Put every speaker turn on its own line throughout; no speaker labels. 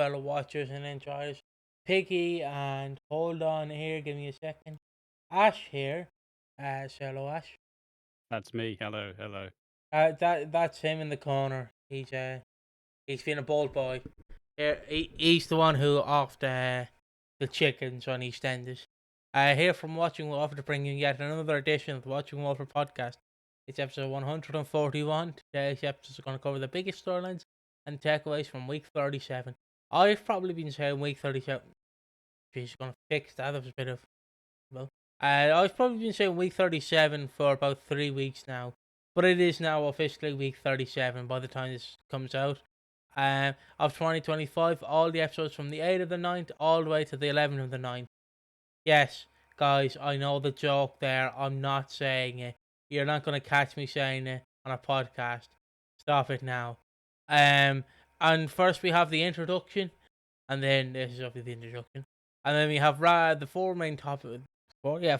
fellow watchers and enjoyers. Piggy and hold on here, give me a second. Ash here. Say hello, Ash.
That's me. Hello, hello.
That's him in the corner. He's been a bold boy. He's the one who offed the chickens on EastEnders. Here from Watching Walford to bring you yet another edition of the Watching Walford podcast. It's episode 141. Today's episode is going to cover the biggest storylines and takeaways from week 37. I've probably been saying week 37. She's going to fix that. That was a bit of. Well, I've probably been saying week 37 for about 3 weeks now. But it is now officially week 37 by the time this comes out. Of 2025, all the episodes from the 8th of the 9th all the way to the 11th of the 9th. Yes, guys, I know the joke there. I'm not saying it. You're not going to catch me saying it on a podcast. Stop it now. And first we have the introduction, and then this is obviously the introduction, and then we have the four main topics.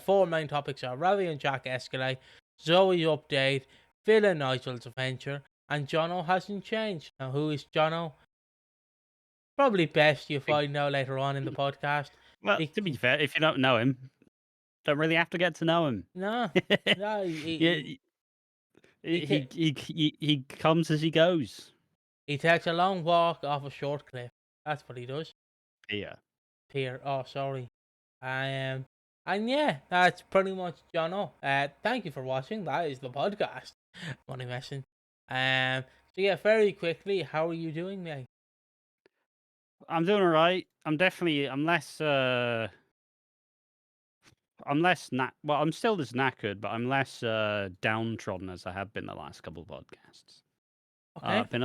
Four main topics are Ravi and Jack escalate, Zoey update, Phil and Nigel's adventure, and Jonno hasn't changed. Now, who is Jonno? Probably best you find out later on in the podcast.
Well, to be fair, if you don't know him, don't really have to get to know him.
No, no,
he comes as he goes.
He takes a long walk off a short cliff. That's what he does.
Pier.
Oh, sorry. And yeah, that's pretty much Jonno. Thank you for watching. That is the podcast. Money messing. So yeah, very quickly, how are you doing, mate?
I'm doing alright. I'm I'm still as knackered, but I'm less downtrodden as I have been the last couple of podcasts.
Okay.
Been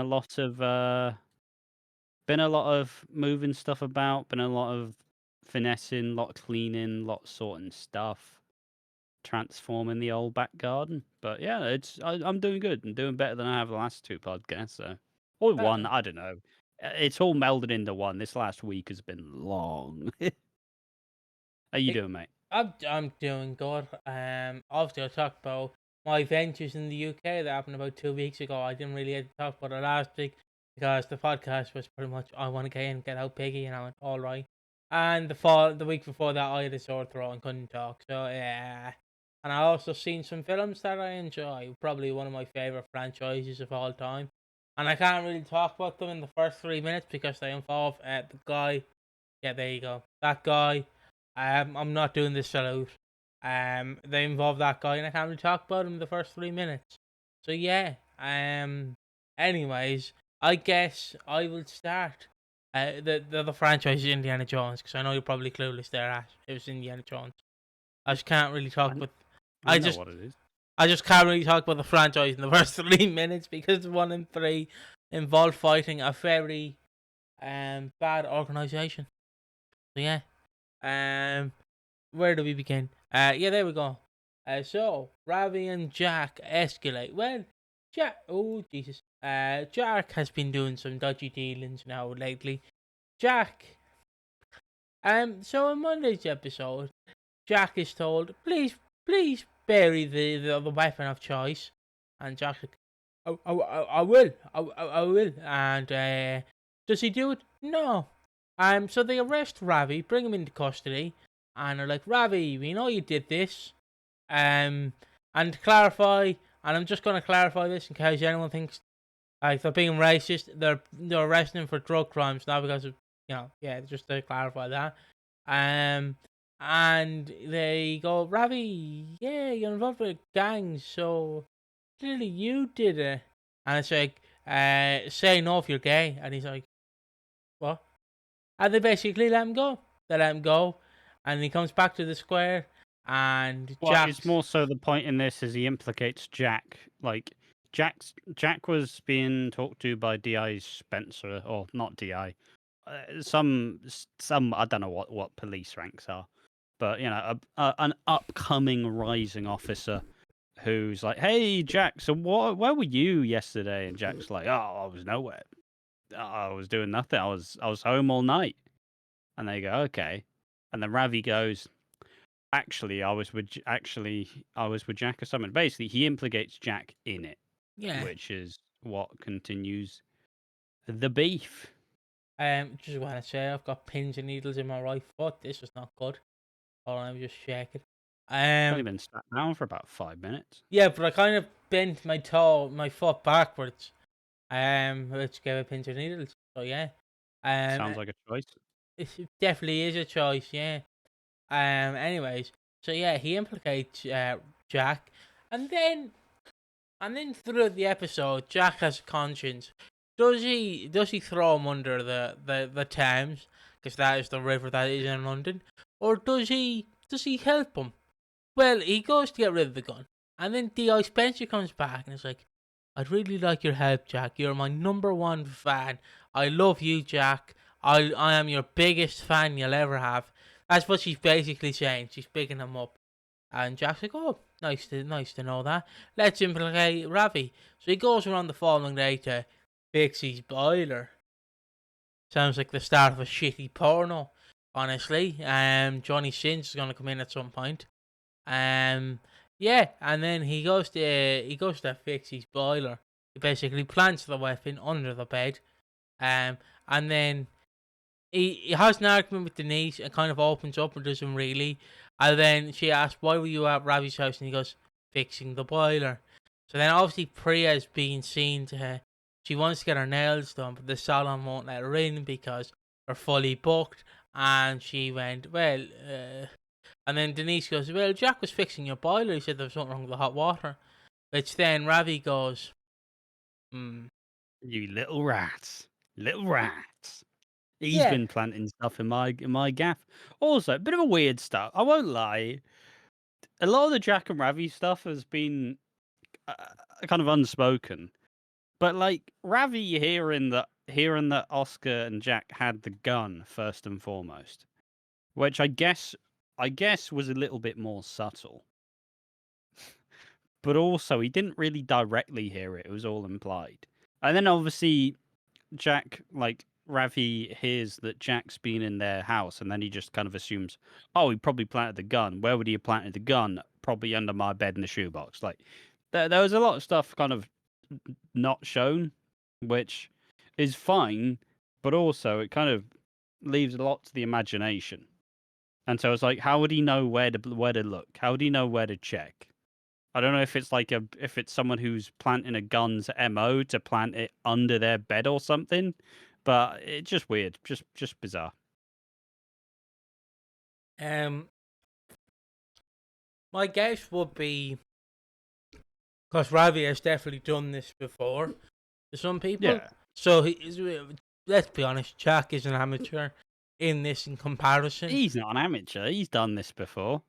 a lot of moving stuff about, been a lot of finessing, lot of cleaning, lot of sorting stuff, transforming the old back garden. But yeah, I'm doing good. I'm doing better than I have the last two podcasts. Or one, I don't know. It's all melded into one. This last week has been long. How you doing, mate?
I'm doing good. Obviously I talked about my ventures in the UK that happened about 2 weeks ago. I didn't really get to talk about it last week because the podcast was pretty much I want to get in, get out Piggy, and I went all right. And the week before that I had a sore throat and couldn't talk. So yeah. And I also seen some films that I enjoy. Probably one of my favorite franchises of all time. And I can't really talk about them in the first 3 minutes because they involve the guy. Yeah, there you go. That guy. I'm not doing this salute. They involve that guy, and I can't really talk about him in the first 3 minutes. So yeah. Anyways, I guess I will start. The franchise is Indiana Jones because I know you're probably clueless there. Ash. It was Indiana Jones. I just can't really talk about.
I know what it is.
I just can't really talk about the franchise in the first 3 minutes because 1 and 3 involve fighting a very bad organization. So yeah. Where do we begin? Yeah, there we go. So Ravi and Jack escalate. Well, Jack. Oh Jesus. Jack has been doing some dodgy dealings now lately. Jack. So in Monday's episode, Jack is told, please bury the weapon of choice, and Jack's like, I will. And does he do it? No. So they arrest Ravi, bring him into custody, and they're like, Ravi, we know you did this. And to clarify, and I'm just going to clarify this in case anyone thinks like they're being racist, they're arresting him for drug crimes, not because of, just to clarify that. And they go, Ravi, yeah, you're involved with gangs, so clearly you did it. And it's like, say no if you're gay. And he's like, what? And they basically let him go. They let him go, and he comes back to the square, and
Jack. It's more so the point in this is he implicates Jack. Like Jack was being talked to by DI Spencer, or not DI. Some I don't know what police ranks are, but an upcoming rising officer who's like, hey Jack, so where were you yesterday? And Jack's like, oh, I was nowhere. I was doing nothing. I was home all night. And they go, okay. And then Ravi goes, actually I was with Jack or something. Basically, he implicates Jack in it.
Yeah.
Which is what continues the beef.
Just want to say I've got pins and needles in my right foot. This is not good. Oh, I'm just shaking.
It's only been sat down for about 5 minutes.
Yeah, but I kind of bent my foot backwards. Which gave me pins and needles. So yeah.
Sounds like a choice.
It definitely is a choice. Yeah. Anyways, so yeah, he implicates Jack, and then throughout the episode, Jack has a conscience. Does he throw him under the Thames, because that is the river that is in London, or does he help him? Well, he goes to get rid of the gun, and then D.I. Spencer comes back and is like, "I'd really like your help, Jack. You're my #1 fan. I love you, Jack. I am your biggest fan you'll ever have." That's what she's basically saying. She's bigging him up. And Jack's like, "Oh, nice to know that. Let's implicate Ravi." So he goes around the following day to fix his boiler. Sounds like the start of a shitty porno, honestly. Johnny Sins is gonna come in at some point. Yeah, and then he goes to fix his boiler. He basically plants the weapon under the bed. And then he has an argument with Denise and kind of opens up and doesn't really. And then she asks, "Why were you at Ravi's house?" And he goes, "Fixing the boiler." So then obviously Priya's being seen to her. She wants to get her nails done, but the salon won't let her in because they're fully booked. And she went, "Well, and then Denise goes, "Well, Jack was fixing your boiler. He said there was something wrong with the hot water." Which then Ravi goes,
You little rats. Little rats. He's
Yeah.
been planting stuff in my gaff. Also, a bit of a weird stuff. I won't lie. A lot of the Jack and Ravi stuff has been kind of unspoken. But like Ravi hearing that Oscar and Jack had the gun first and foremost, which I guess was a little bit more subtle. But also he didn't really directly hear it. It was all implied. And then obviously Jack, like Ravi hears that Jack's been in their house, and then he just kind of assumes, oh, he probably planted the gun. Where would he have planted the gun? Probably under my bed in the shoebox. Like there was a lot of stuff kind of not shown, which is fine, but also it kind of leaves a lot to the imagination. And so it's like, how would he know where to look? How would he know where to check? I don't know if it's like if it's someone who's planting a gun's MO to plant it under their bed or something, but it's just weird, just bizarre.
My guess would be, because Ravi has definitely done this before to some people.
Yeah.
So let's be honest, Jack is an amateur in this in comparison.
He's not an amateur. He's done this before.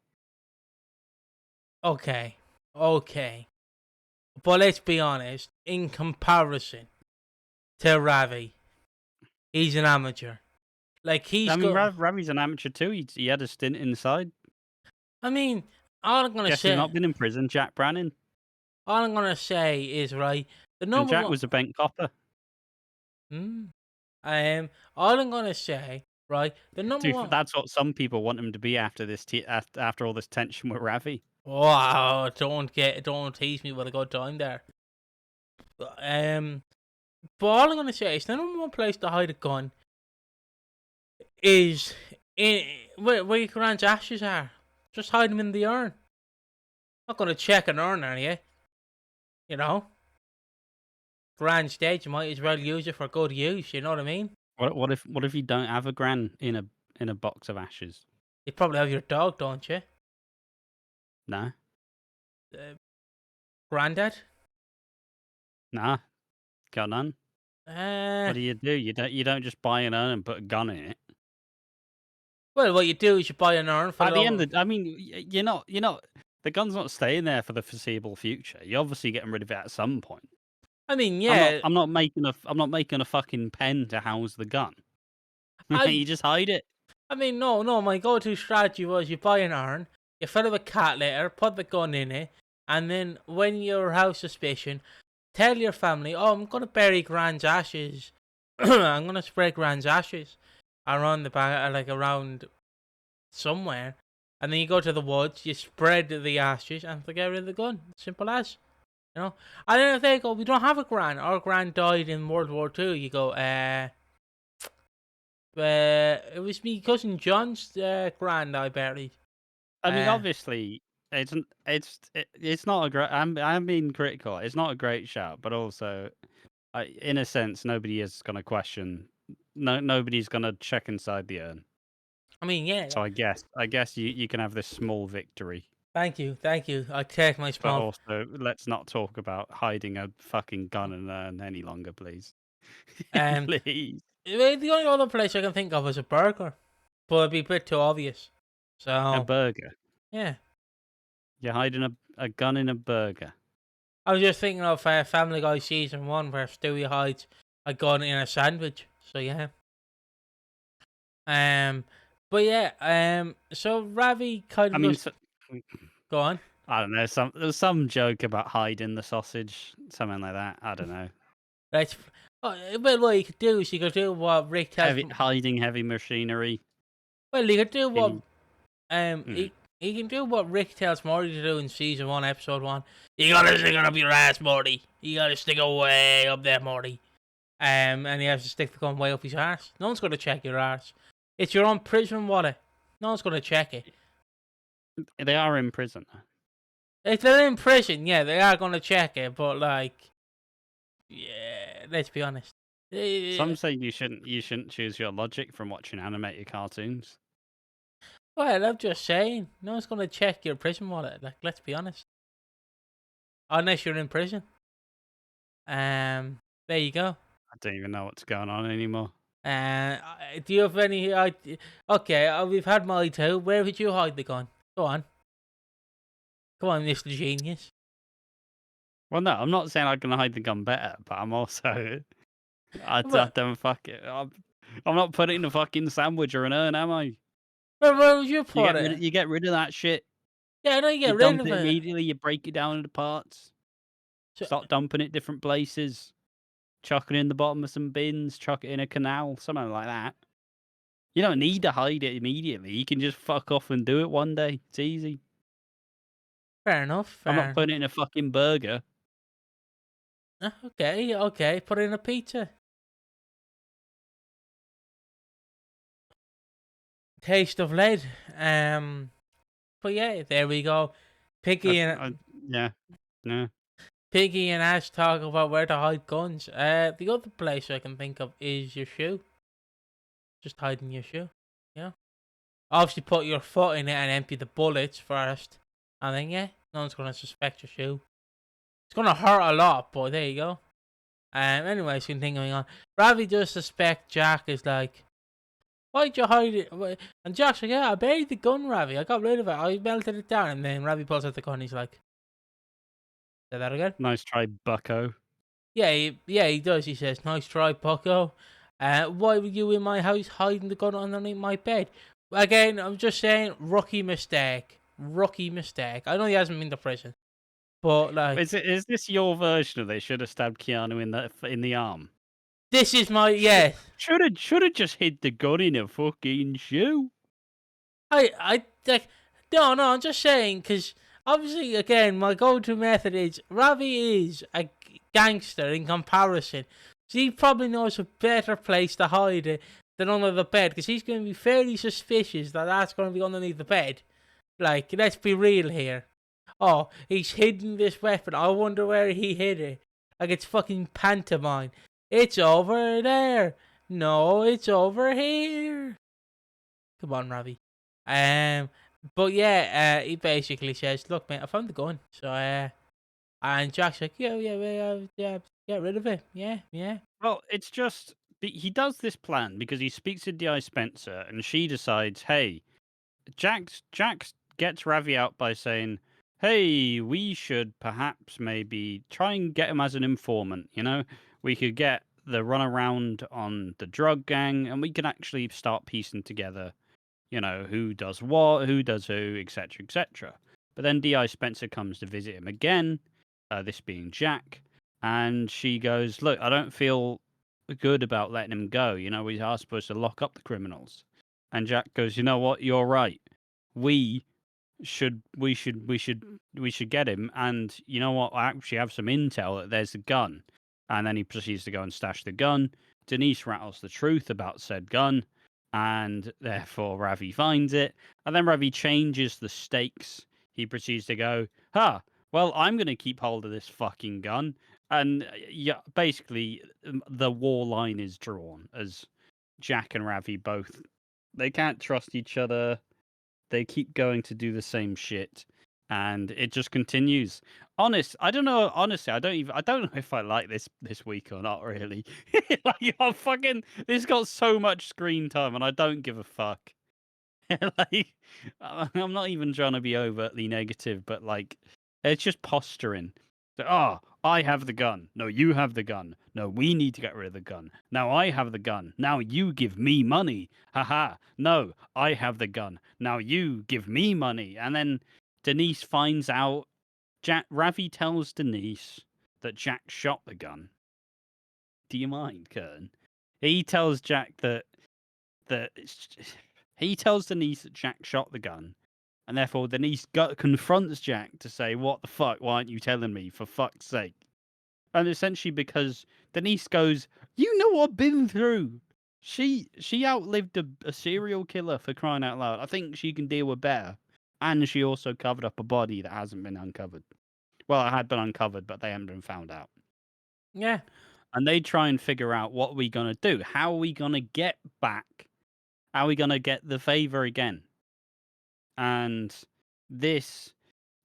Okay. But let's be honest, in comparison to Ravi, he's an amateur. Like
Ravi's an amateur too. He had a stint inside.
I mean, all I'm gonna say,
he's not been in prison. Jack Branning.
All I'm gonna say is right.
And Jack was a bent copper.
All I'm gonna say, right? The number
Dude,
one.
That's what some people want him to be after this. After all this tension with Ravi.
Wow! Don't tease me with a good time there. But all I'm gonna say is the number one place to hide a gun is where your grand's ashes are. Just hide them in the urn. Not gonna check an urn, are you? You know, grand's dead. You might as well use it for good use. You know what I mean?
What if you don't have a gran in a box of ashes?
You probably have your dog, don't you?
Nah.
Granddad?
Nah. Got none. What do? You don't just buy an urn and put a gun in it.
Well, what you do is you buy an urn for
at the end. I mean, you're not. The gun's not staying there for the foreseeable future. You're obviously getting rid of it at some point.
I mean, yeah.
I'm not making a fucking pen to house the gun. You just hide it.
I mean, no. My go-to strategy was you buy an urn, you fill it with cat litter, put the gun in it, and then when you have suspicion, tell your family, "Oh, I'm gonna bury Grand's ashes. I'm gonna spread Grand's ashes around the back, like around somewhere." And then you go to the woods, you spread the ashes, and get rid of the gun. Simple as. You know? And then if they go, "We don't have a Gran. Our Gran died in World War II," you go, It was me cousin John's grand I buried.
I mean,
Uh,
obviously, it's not a great. I'm being critical. It's not a great shout, but also, in a sense, nobody is going to question. Nobody's going to check inside the urn.
I mean, yeah.
So I guess you can have this small victory.
Thank you. I take my
But
small.
also, let's not talk about hiding a fucking gun in an urn any longer, please.
Um,
Please.
the only other place I can think of is a burger, but it'd be a bit too obvious.
A
So
burger.
yeah,
You're hiding a gun in a burger.
I was just thinking of Family Guy season 1 where Stewie hides a gun in a sandwich. So yeah. But yeah. So Ravi kind
I
of
mean,
just go on.
I don't know. There's some joke about hiding the sausage, something like that. I don't know.
Right. Well, what you could do is you could do what Rick tells.
Hiding heavy machinery.
Well, you could do what
In, mm.
he can do what Rick tells Morty to do in season 1, episode 1. You gotta stick it up your ass, Morty. You gotta stick it way up there, Morty. And he has to stick the gun way up his ass. No one's gonna check your ass. It's your own prison wallet. No one's gonna check it.
They are in prison.
If they're in prison, yeah, they are gonna check it. But like, yeah, let's be honest.
Some say you shouldn't choose your logic from watching animated cartoons.
Well, I'm just saying, no one's gonna check your prison wallet. Like, let's be honest. Unless you're in prison. There you go.
I don't even know what's going on anymore.
Do you have any idea? Okay, we've had my two. Where would you hide the gun? Go on. Come on, Mr. Genius.
Well, no, I'm not saying I can hide the gun better, but I'm also I don't fuck it. I'm not putting it in a fucking sandwich or an urn, am I?
Where would you put it?
You get rid of that shit.
Yeah, I know you get
You
rid
dump
of
it
it.
immediately. You break it down into parts.
So,
Start dumping it different places. Chuck it in the bottom of some bins. Chuck it in a canal. Something like that. You don't need to hide it immediately. You can just fuck off and do it one day. It's easy.
fair enough.
I'm not putting it in a fucking burger.
Okay. Put it in a pizza. Taste of lead. But yeah, there we go. Piggy and Piggy and Ash talk about where to hide guns. The other place I can think of is your shoe. Just hiding your shoe. Yeah. Obviously, put your foot in it and empty the bullets first. And then, yeah, no one's going to suspect your shoe. It's going to hurt a lot, but there you go. Anyways, continuing on. Ravi does suspect Jack is like, why'd you hide it? And Jack's like, yeah, I buried the gun, Ravi. I got rid of it. I melted it down. And then Ravi pulls out the gun. He's like, say that again?
Nice try, bucko.
Yeah, he does. He says, nice try, Bucko. Why were you in my house hiding the gun underneath my bed? Again, I'm just saying, rookie mistake. I know he hasn't been to prison, but like,
Is this your version of they should have stabbed Keanu in the arm?
this is my
Should have just hid the gun in a fucking shoe.
I like, no. I'm just saying because obviously, again, my go-to method is Ravi is a gangster in comparison. So he probably knows a better place to hide it than under the bed because he's going to be fairly suspicious that that's going to be underneath the bed. Like, let's be real here. Oh, he's hidden this weapon. I wonder where he hid it. Like, it's fucking pantomime. It's over there. No, it's over here. Come on, Ravi. But yeah, he basically says, "Look, mate, I found the gun." So, and Jack's like, "Yeah, get rid of it. Yeah."
Well, it's just he does this plan because he speaks to Di Spencer, and she decides, hey, Jack gets Ravi out by saying, hey, we should perhaps maybe try and get him as an informant. You know, we could get the runaround on the drug gang, and we can actually start piecing together, you know, who does what, who does who, etc., etc. But then Di Spencer comes to visit him again, this being Jack, and she goes, look, I don't feel good about letting him go. You know, we are supposed to lock up the criminals. And Jack goes, you know what, you're right. We should get him. And you know what, I actually have some intel that there's a gun. And then he proceeds to go and stash the gun. Denise rattles the truth about said gun. and therefore Ravi finds it, and then Ravi changes the stakes. He proceeds to go, well, I'm going to keep hold of this fucking gun. And yeah, basically, the war line is drawn as Jack and Ravi both, they can't trust each other. They keep going to do the same shit, and it just continues. I don't know. Honestly, I don't know if I like this week or not. Really, like, this got so much screen time, and I don't give a fuck. Like, I'm not even trying to be overtly negative, but like, it's just posturing. So, I have the gun. No, you have the gun. No, we need to get rid of the gun. Now I have the gun. Now you give me money. Haha. No, I have the gun. Now you give me money. And then Denise finds out. Ravi tells Denise that Jack shot the gun. Do you mind, Kern? He tells Jack that he tells Denise that Jack shot the gun, and therefore Denise confronts Jack to say, "What the fuck? Why aren't you telling me? For fuck's sake!" And essentially because Denise goes, "You know what I've been through. She outlived a serial killer, for crying out loud. I think she can deal with better." And she also covered up a body that hasn't been uncovered. Well, it had been uncovered, but they haven't been found out.
Yeah.
And they try and figure out what we're going to do. How are we going to get back? How are we going to get the favor again? And this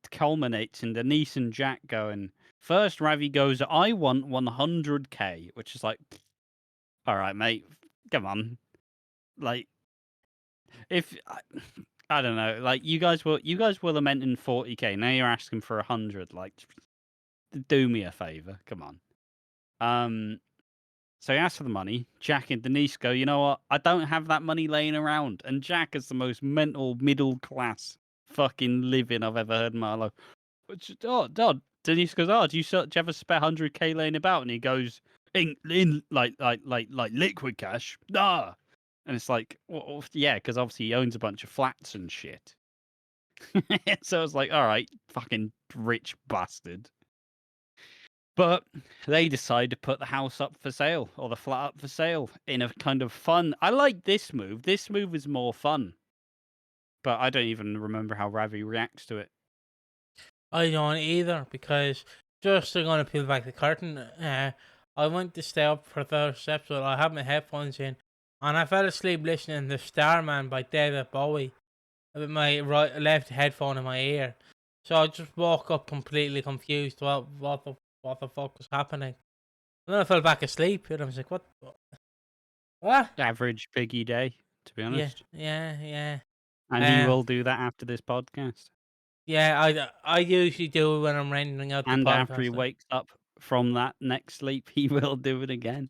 culminates in Denise and Jack going, first Ravi goes, I want 100k, which is like, all right, mate, come on. Like, if I don't know, like you guys were lamenting 40k. Now you're asking for 100. Like, do me a favor, come on. So he asks for the money. Jack and Denise go, you know what? I don't have that money laying around. And Jack is the most mental middle class fucking living I've ever heard in my life. Denise goes, do you have a spare 100k laying about? And he goes, in like liquid cash? Nah. And it's like, well, yeah, because obviously he owns a bunch of flats and shit. So it's like, all right, fucking rich bastard. But they decide to put the house up for sale, or the flat up for sale, in a kind of fun. I like this move. This move is more fun. But I don't even remember how Ravi reacts to it.
I don't either, because just to going to peel back the curtain, I went to stay up for the first episode. I had my headphones in, and I fell asleep listening to Starman by David Bowie with my left headphone in my ear. So I just woke up completely confused. What the fuck was happening? And then I fell back asleep, and I was like, what?
Average Piggy day, to be honest.
Yeah.
And he will do that after this podcast.
Yeah, I usually do it when I'm rendering out the podcast.
And after he wakes up from that next sleep, he will do it again.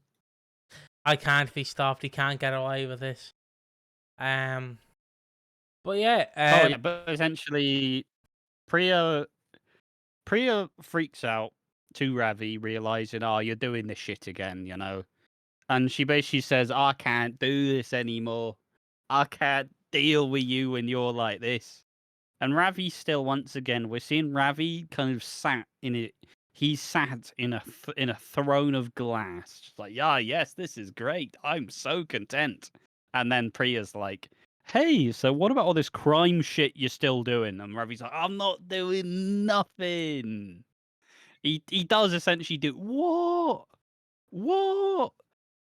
I can't be stopped. He can't get away with this. But yeah.
But essentially, Priya freaks out to Ravi, realizing, you're doing this shit again, you know. And she basically says, I can't do this anymore. I can't deal with you when you're like this. And Ravi still, once again, we're seeing Ravi kind of sat in it. He's sat in a throne of glass. Just like, yes, this is great. I'm so content. And then Priya's like, hey, so what about all this crime shit you're still doing? And Ravi's like, I'm not doing nothing. He does essentially do, what?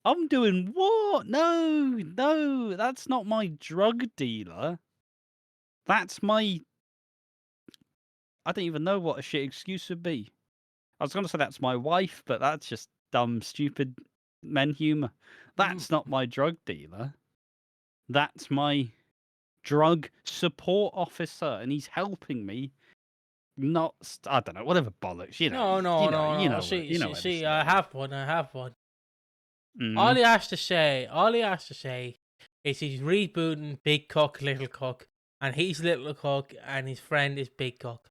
I'm doing what? No, that's not my drug dealer. That's my... I don't even know what a shit excuse would be. I was going to say that's my wife, but that's just dumb, stupid men humour. That's not my drug dealer. That's my drug support officer, and he's helping me. Not, I don't know, whatever bollocks, you know.
No. See, I have one. All he has to say is he's rebooting Big Cook, Little Cook, and he's Little Cook, and his friend is Big Cook.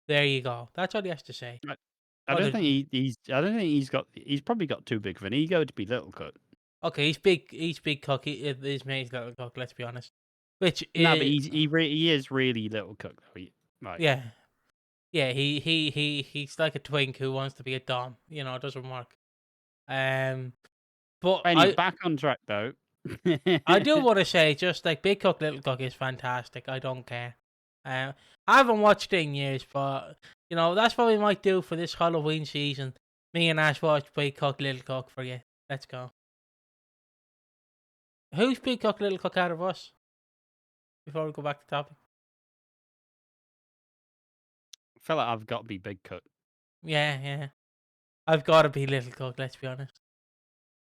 There you go. That's all he has to say.
I don't think he's probably got too big of an ego to be Little Cook.
Okay, he's Big Cook. His mate's Little Cook. Let's be honest. But
he is really Little Cook though. Right.
Yeah. He's like a twink who wants to be a dom. You know, it doesn't work. But
anyway, back on track though.
I do want to say, just like Big Cook, Little Cook is fantastic. I don't care. I haven't watched it in years, but that's what we might do for this Halloween season. Me and Ash watch Big Cook, Little Cook for you. Let's go. Who's Big Cook, Little Cook out of us? Before we go back to the topic.
I feel like I've got to be Big Cook.
Yeah. I've got to be Little Cook, let's be honest.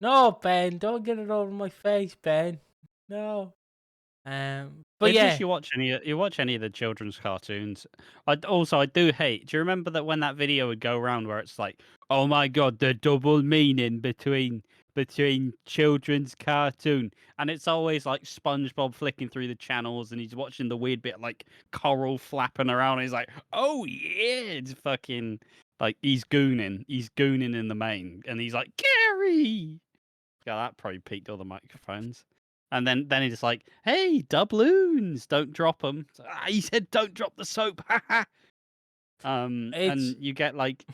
No, Ben, don't get it over my face, Ben. No. But yeah,
Just you watch any of the children's cartoons. I do hate. Do you remember that when that video would go around where it's like, oh my god, the double meaning between children's cartoon, and it's always like SpongeBob flicking through the channels, and he's watching the weird bit like coral flapping around. And he's like, oh yeah, it's fucking like he's gooning in the main, and he's like, Gary. Yeah, that probably peaked all the microphones. And then he's like, "Hey, doubloons, don't drop them." He said, "Don't drop the soap." And you get like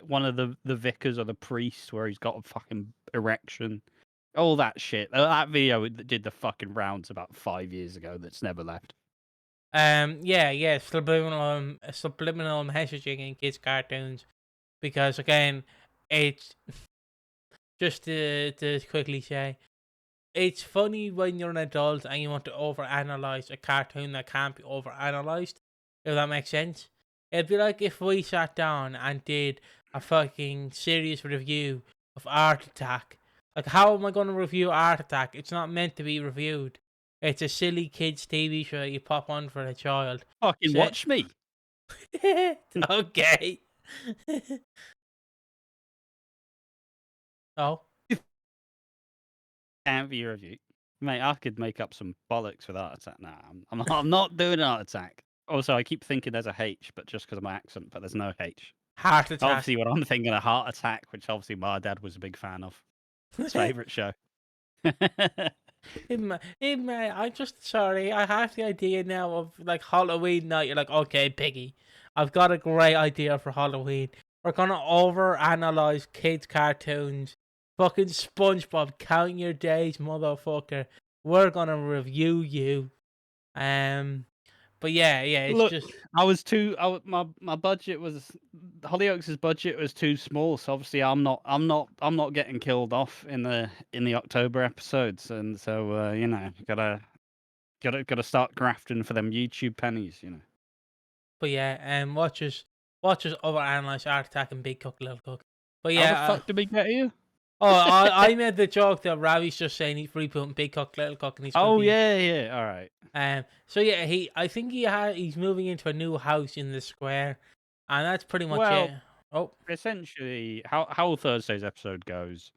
one of the vicars or the priests where he's got a fucking erection, all that shit. That video did the fucking rounds about 5 years ago. That's never left.
Yeah, subliminal messaging in kids' cartoons, because again, it's just to quickly say, it's funny when you're an adult and you want to overanalyze a cartoon that can't be overanalyzed, if that makes sense. It'd be like if we sat down and did a fucking serious review of Art Attack. Like, how am I going to review Art Attack? It's not meant to be reviewed. It's a silly kids' TV show you pop on for a child.
Fucking watch me.
Okay. Oh.
Can't be review, mate. I could make up some bollocks with Art Attack. Nah, I'm not doing Art Attack. Also, I keep thinking there's a H, but just because of my accent, but there's no H.
Heart Attack.
Obviously, what I'm thinking of Heart Attack, which obviously my dad was a big fan of. His favourite show.
I'm just sorry. I have the idea now of like Halloween night. You're like, okay, Piggy, I've got a great idea for Halloween. We're gonna overanalyze kids' cartoons. Fucking SpongeBob, count your days, motherfucker. We're gonna review you. But yeah, it's
Look,
just
my budget was Hollyoaks' budget was too small, so obviously I'm not getting killed off in the October episodes, and so gotta start grafting for them YouTube pennies,
But yeah, watch us overanalyze Art Attack and Big Cook, Little Cook. But yeah,
how the fuck did we get here?
I made the joke that Ravi's just saying he's rebooting Big Cook, Little Cook, and he's.
Oh yeah, all right.
So yeah, I think he's moving into a new house in the square, and that's pretty much it. Oh,
essentially, how Thursday's episode goes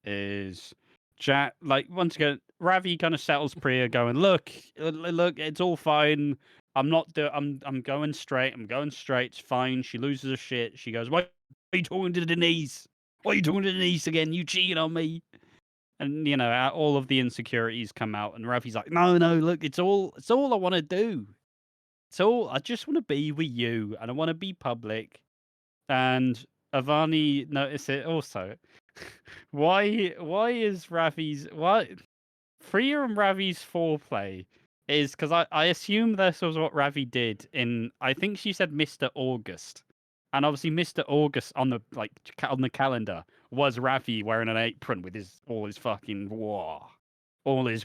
is Jack, like, once again, Ravi kind of settles Priya, going, look, it's all fine. I'm going straight. It's fine. She loses her shit. She goes, why are you talking to Denise? Why are you talking to Denise again? You cheated on me. And all of the insecurities come out, and Ravi's like, no, look, it's all I want to do. I just want to be with you, and I want to be public. And Avani noticed it also. Why is Priya and Ravi's foreplay is because I assume this was what Ravi did in, I think she said Mr. August. And obviously Mr. August on the calendar was Ravi wearing an apron with all his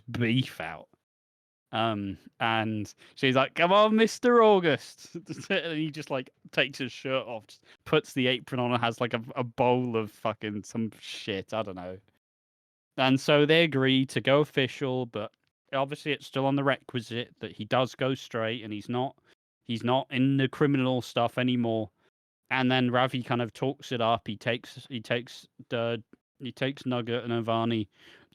beef out. And she's like, come on, Mr. August. And he just like takes his shirt off, just puts the apron on, and has like a bowl of fucking some shit. I don't know. And so they agree to go official, but obviously it's still on the requisite that he does go straight, and he's not in the criminal stuff anymore. And then Ravi kind of talks it up. He takes Nugget and Avani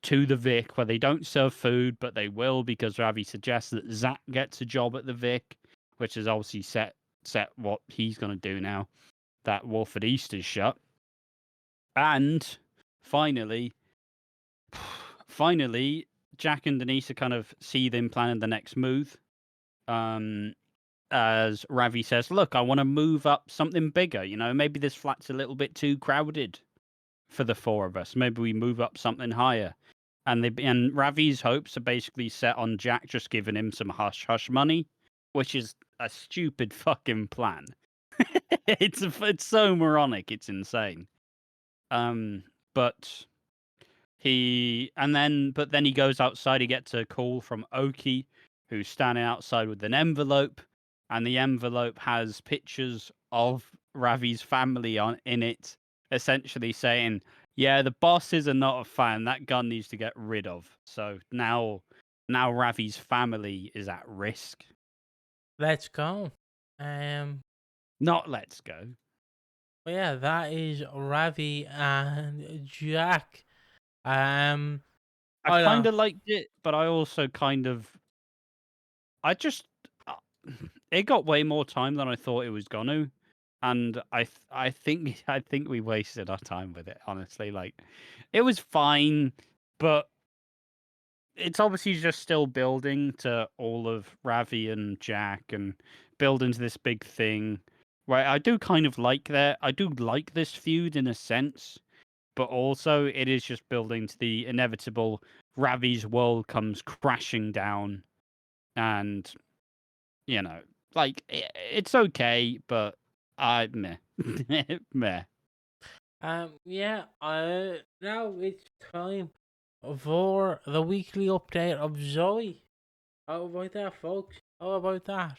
to the Vic, where they don't serve food, but they will, because Ravi suggests that Zach gets a job at the Vic, which is obviously set what he's going to do now that Walford East is shut. And finally, Jack and Denise are kind of see them planning the next move. As Ravi says, look, I want to move up something bigger. Maybe this flat's a little bit too crowded for the four of us. Maybe we move up something higher. and Ravi's hopes are basically set on Jack just giving him some hush hush money, which is a stupid fucking plan. It's so moronic, it's insane. But then he goes outside. He gets a call from Oki, who's standing outside with an envelope, and the envelope has pictures of Ravi's family in it, essentially saying, "Yeah, the bosses are not a fan. That gun needs to get rid of." So now Ravi's family is at risk.
Let's go.
Not let's go.
But yeah, that is Ravi and Jack. I
I kind
don't.
of liked it, but I also I just it got way more time than I thought it was gonna, and I think I think we wasted our time with it. Honestly, like it was fine, but it's obviously just still building to all of Ravi and Jack and building to this big thing. Right, I do kind of like that. I do like this feud in a sense, but also it is just building to the inevitable. Ravi's world comes crashing down, and you know, like it's okay, but I meh, meh.
Yeah. Now it's time for the weekly update of Zoey. How about that, folks? How about that?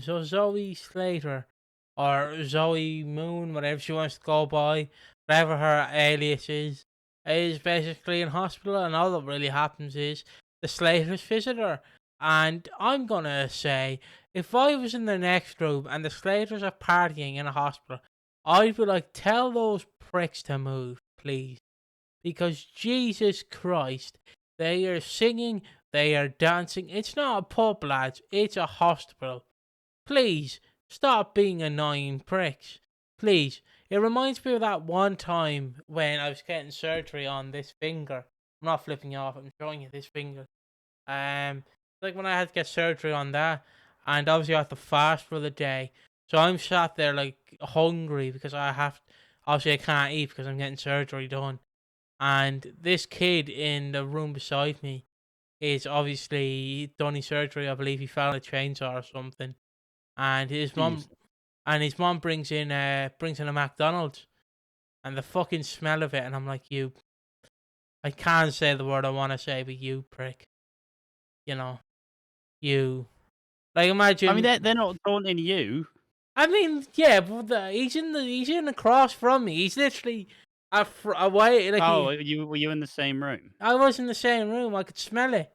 So Zoe Slater, or Zoe Moon, whatever she wants to go by, whatever her alias is basically in hospital, and all that really happens is the Slaters visit her. And I'm gonna say, if I was in the next room and the Slaters are partying in a hospital, I'd be like, tell those pricks to move, please. Because Jesus Christ, they are singing, they are dancing. It's not a pub, lads, it's a hospital. Please, stop being annoying pricks. Please. It reminds me of that one time when I was getting surgery on this finger. I'm not flipping you off, I'm showing you this finger. Like when I had to get surgery on that, and obviously I have to fast for the day. So I'm sat there like hungry because obviously I can't eat because I'm getting surgery done. And this kid in the room beside me is obviously done his surgery. I believe he fell on a chainsaw or something. And
Jeez.
his mom brings in a McDonald's, and the fucking smell of it, and I'm like, you, I can't say the word I want to say, but you prick, you know, you, like
I mean,
imagine.
they're not taunting you.
I mean, yeah, but he's in the cross from me. He's literally away. Like
Oh, were you in the same room?
I was in the same room. I could smell it.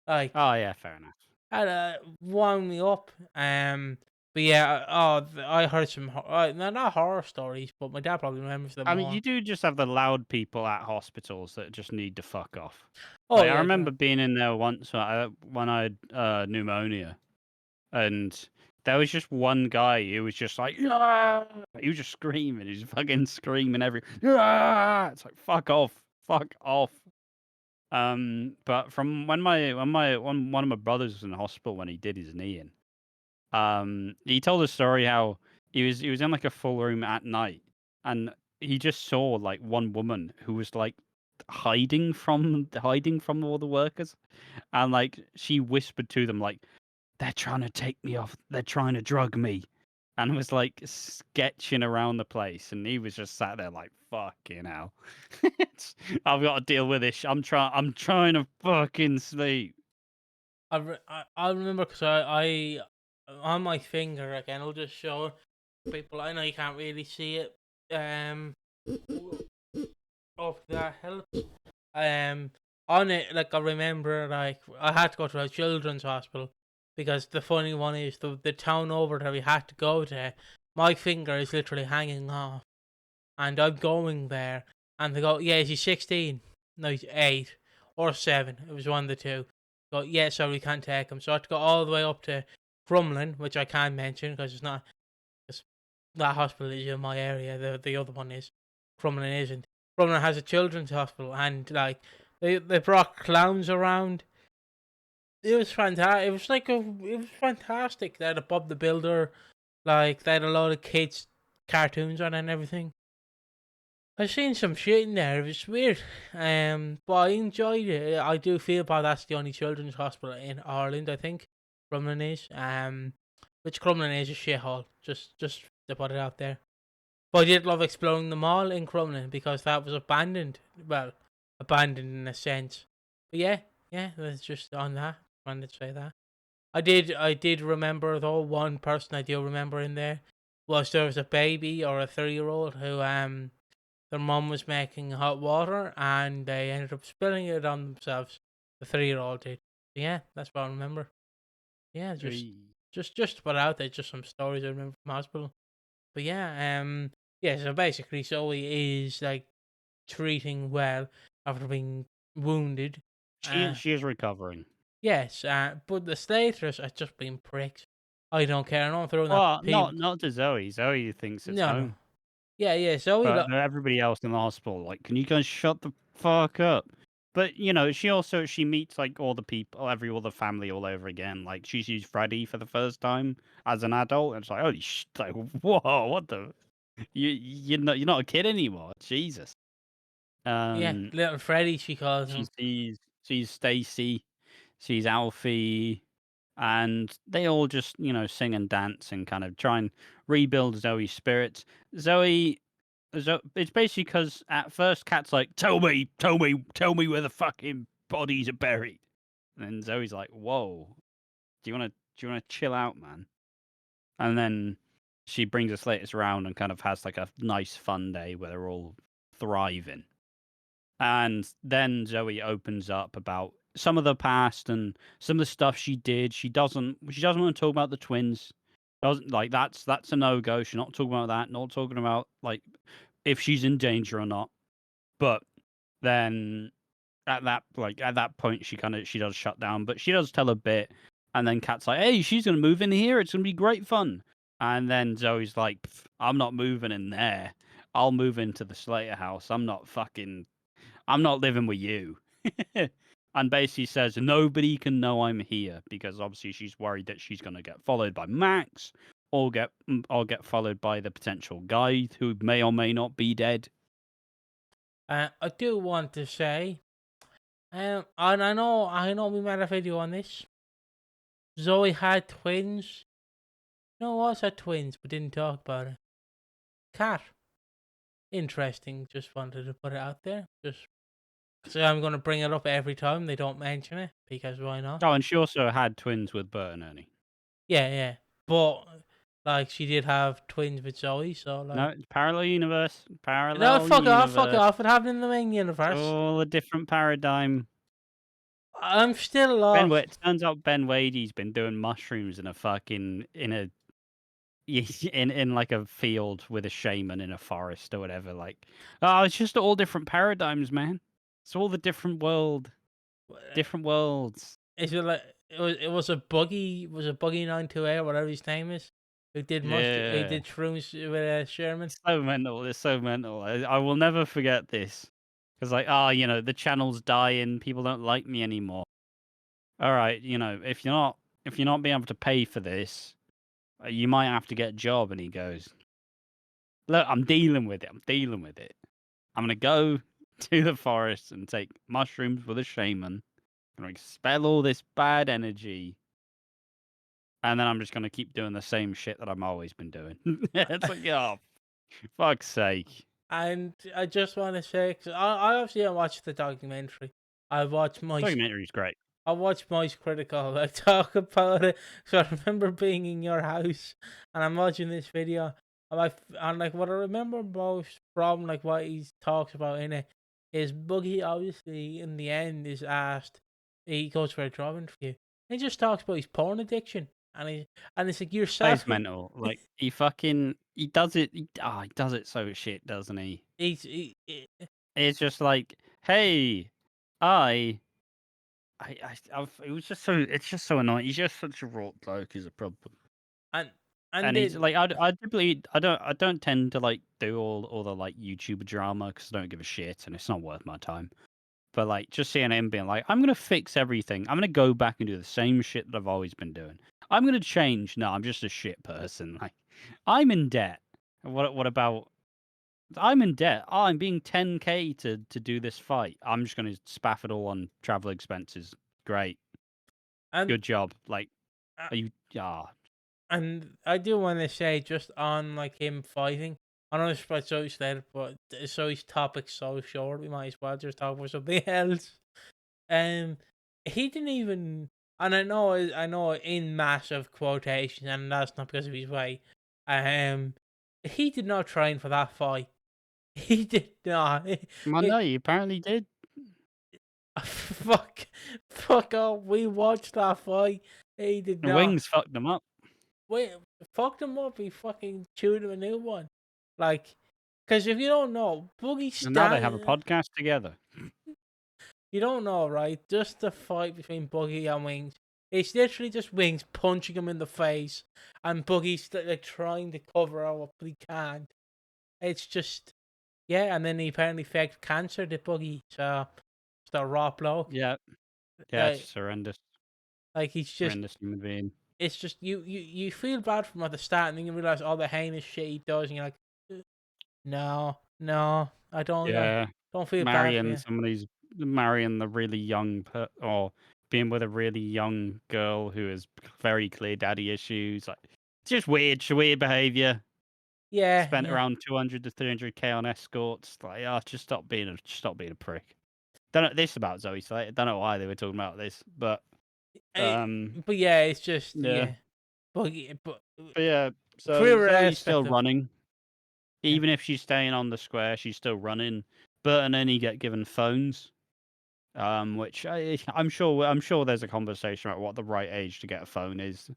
Like
Oh yeah, fair enough.
that wound me up. But yeah, I heard some, no, not horror stories, but my dad probably remembers them
I mean, you
more.
do just have the loud people at hospitals that just need to fuck off.
Oh
Like I
yeah,
remember being in there once when I had pneumonia, and there was just one guy who was just like, "Ah!" He was just screaming. He was fucking screaming "Ah!" It's like fuck off, fuck off. But from when one of my brothers was in the hospital when he did his knee in, he told a story how he was in like a full room at night, and he just saw like one woman who was like hiding from all the workers, and like she whispered to them like, "They're trying to take me off. They're trying to drug me." And was like sketching around the place, and he was just sat there like, "Fucking hell, I've got to deal with this. I'm trying to fucking sleep."
I remember because I on my finger again. I'll just show people. I know you can't really see it. If that helps. Um, on it, like I remember, like I had to go to a children's hospital because the funny one is the town over that we had to go to. My finger is literally hanging off, and I'm going there, and they go, "Yeah, is he 16? No, he's 8 or 7. It was one of the two." Go, "Yeah, sorry, we can't take him." So I had to go all the way up to Crumlin, which I can't mention because it's not. Cause that hospital is in my area. The other one is. Crumlin isn't. Crumlin has a children's hospital, and like they brought clowns around. It was fantastic. It was fantastic. They had a Bob the Builder, like they had a lot of kids cartoons on it and everything. I've seen some shit in there. It was weird. But I enjoyed it. I do feel bad. That's the only children's hospital in Ireland, I think. Crumlin is. Which Crumlin is a shithole. Just to put it out there. But I did love exploring the mall in Crumlin because that was abandoned. Well, abandoned in a sense. But yeah, that's just on that. I wanted to say that. I did remember though, one person I do remember in there was there was a baby or a 3-year-old who their mum was making hot water and they ended up spilling it on themselves. The 3-year-old did. Yeah, that's what I remember. Yeah, just to put out there, just some stories I remember from hospital. But yeah, so basically Zoe is like treating well after being wounded.
She is recovering.
Yes, but the staters are just being pricks. I don't care. I don't throw that
Well,
people.
not to Zoe. Zoe thinks it's
No.
home.
Yeah. Zoe.
But everybody else in the hospital, like, can you guys shut the fuck up? But she meets like all the people, every other family all over again. Like she sees Freddie for the first time as an adult, and it's like, holy shit! Like, whoa, what the? You're not a kid anymore. Jesus.
Yeah,
Um,
little Freddy, she calls
she
him.
sees Stacy, sees Alfie, and they all just sing and dance and kind of try and rebuild Zoe's spirits. Zoe it's basically because at first Kat's like, tell me where the fucking bodies are buried. And then Zoe's like, whoa, do you wanna chill out, man? And then she brings us latest round and kind of has like a nice fun day where they're all thriving. And then Zoe opens up about some of the past and some of the stuff she did. She doesn't want to talk about the twins. Doesn't like that's a no go. She's not talking about that. Not talking about like if she's in danger or not. But then at that point she does shut down, but she does tell a bit, and then Kat's like, hey, she's gonna move in here, it's gonna be great fun. And then Zoe's like, I'm not moving in there. I'll move into the Slater house. I'm not living with you. And basically says nobody can know I'm here because obviously she's worried that she's gonna get followed by Max or get followed by the potential guy who may or may not be dead.
I do want to say, and I know we made a video on this. Zoe had twins. No, also had twins, but didn't talk about it. Cat. Interesting. Just wanted to put it out there. Just so I'm going to bring it up every time they don't mention it because why not?
Oh, and she also had twins with Bert and Ernie.
Yeah. But like she did have twins with Zoe, so like.
No, it's parallel universe.
No,
Parallel
fuck
universe.
off. It happened in the main universe.
All a different paradigm.
I'm still lost.
It turns out Ben Wadey's been doing mushrooms in a fucking in like a field with a shaman in a forest or whatever. Like, oh, it's just all different paradigms, man. It's all the different worlds.
Is it like it was a buggy 928 or whatever his name is who did he
Yeah.
did shrooms with Sherman.
It's so mental. It's so mental. I will never forget this. Because like, the channel's dying. People don't like me anymore. All right, if you're not being able to pay for this, you might have to get a job. And he goes, look, I'm dealing with it. I'm gonna go to the forest and take mushrooms with a shaman. I'm gonna expel all this bad energy, and then I'm just gonna keep doing the same shit that I've always been doing. It's like, oh, fuck's sake.
And I just want to say, cause I obviously watched the documentary. I watched
Documentary's great.
I watched Moist Critical like talk about it. So I remember being in your house and I'm watching this video. And like what I remember most from like what he talks about in it is Buggy obviously in the end is asked he goes for a job interview. He just talks about his porn addiction and it's like you're
He's
self
mental. Like he does it. He does it so shit, doesn't he? It's just like, hey, I it was just so it's just so annoying. He's just such a rot bloke. Is a problem.
and
And he's like, I don't tend to like do all the like YouTube drama because I don't give a shit and it's not worth my time. But like just seeing him being like, I'm gonna fix everything. I'm gonna go back and do the same shit that I've always been doing. I'm gonna change. No, I'm just a shit person. Like I'm in debt. What about I'm in debt. Oh, I'm being 10k to do this fight. I'm just going to spaff it all on travel expenses. Great,
And
good job. Like,
uh,
are you? Ah,
and I do want to say, just on like him fighting, I know it's about Zoe's said, but Zoe's topic's so short, we might as well just talk about something else. Um, he didn't even, and I know in massive quotations, and that's not because of his weight. Um, he did not train for that fight. He did not.
well,
It,
no, you apparently did.
fuck off. We watched that fight. He did
The
not.
wings fucked them up.
Wait, fucked him up. He fucking chewed him a new one. Like, because if you don't know, Boogie
And now they have a
stand.
podcast together.
You don't know, right? Just the fight between Boogie and Wings. It's literally just Wings punching him in the face, and Boogie's like trying to cover up, but he can't. It's just, yeah. And then he apparently faked cancer to Boogie, so it's a raw bloke.
Yeah, yeah, it's
Like,
just horrendous,
like he's just.
horrendous human being.
It's just you feel bad for him at the start, and then you realize all the heinous shit he does, and you're like, no, no, I don't.
Yeah,
Don't feel bad for
marrying
you.
somebody's marrying the really young or being with a really young girl who has very clear daddy issues. Like, it's just weird behavior.
Yeah,
Spent
yeah,
around 200 to 300k on escorts. Like, oh, just stop being a prick. Don't know this about Zoe. So I don't know why they were talking about this, but
but yeah, it's just
yeah,
but
but yeah. So
career
Zoe's still
aspect of
running,
yeah,
even if she's staying on the square. She's still running. Bert and Ernie get given phones. Which I'm sure there's a conversation about what the right age to get a phone is,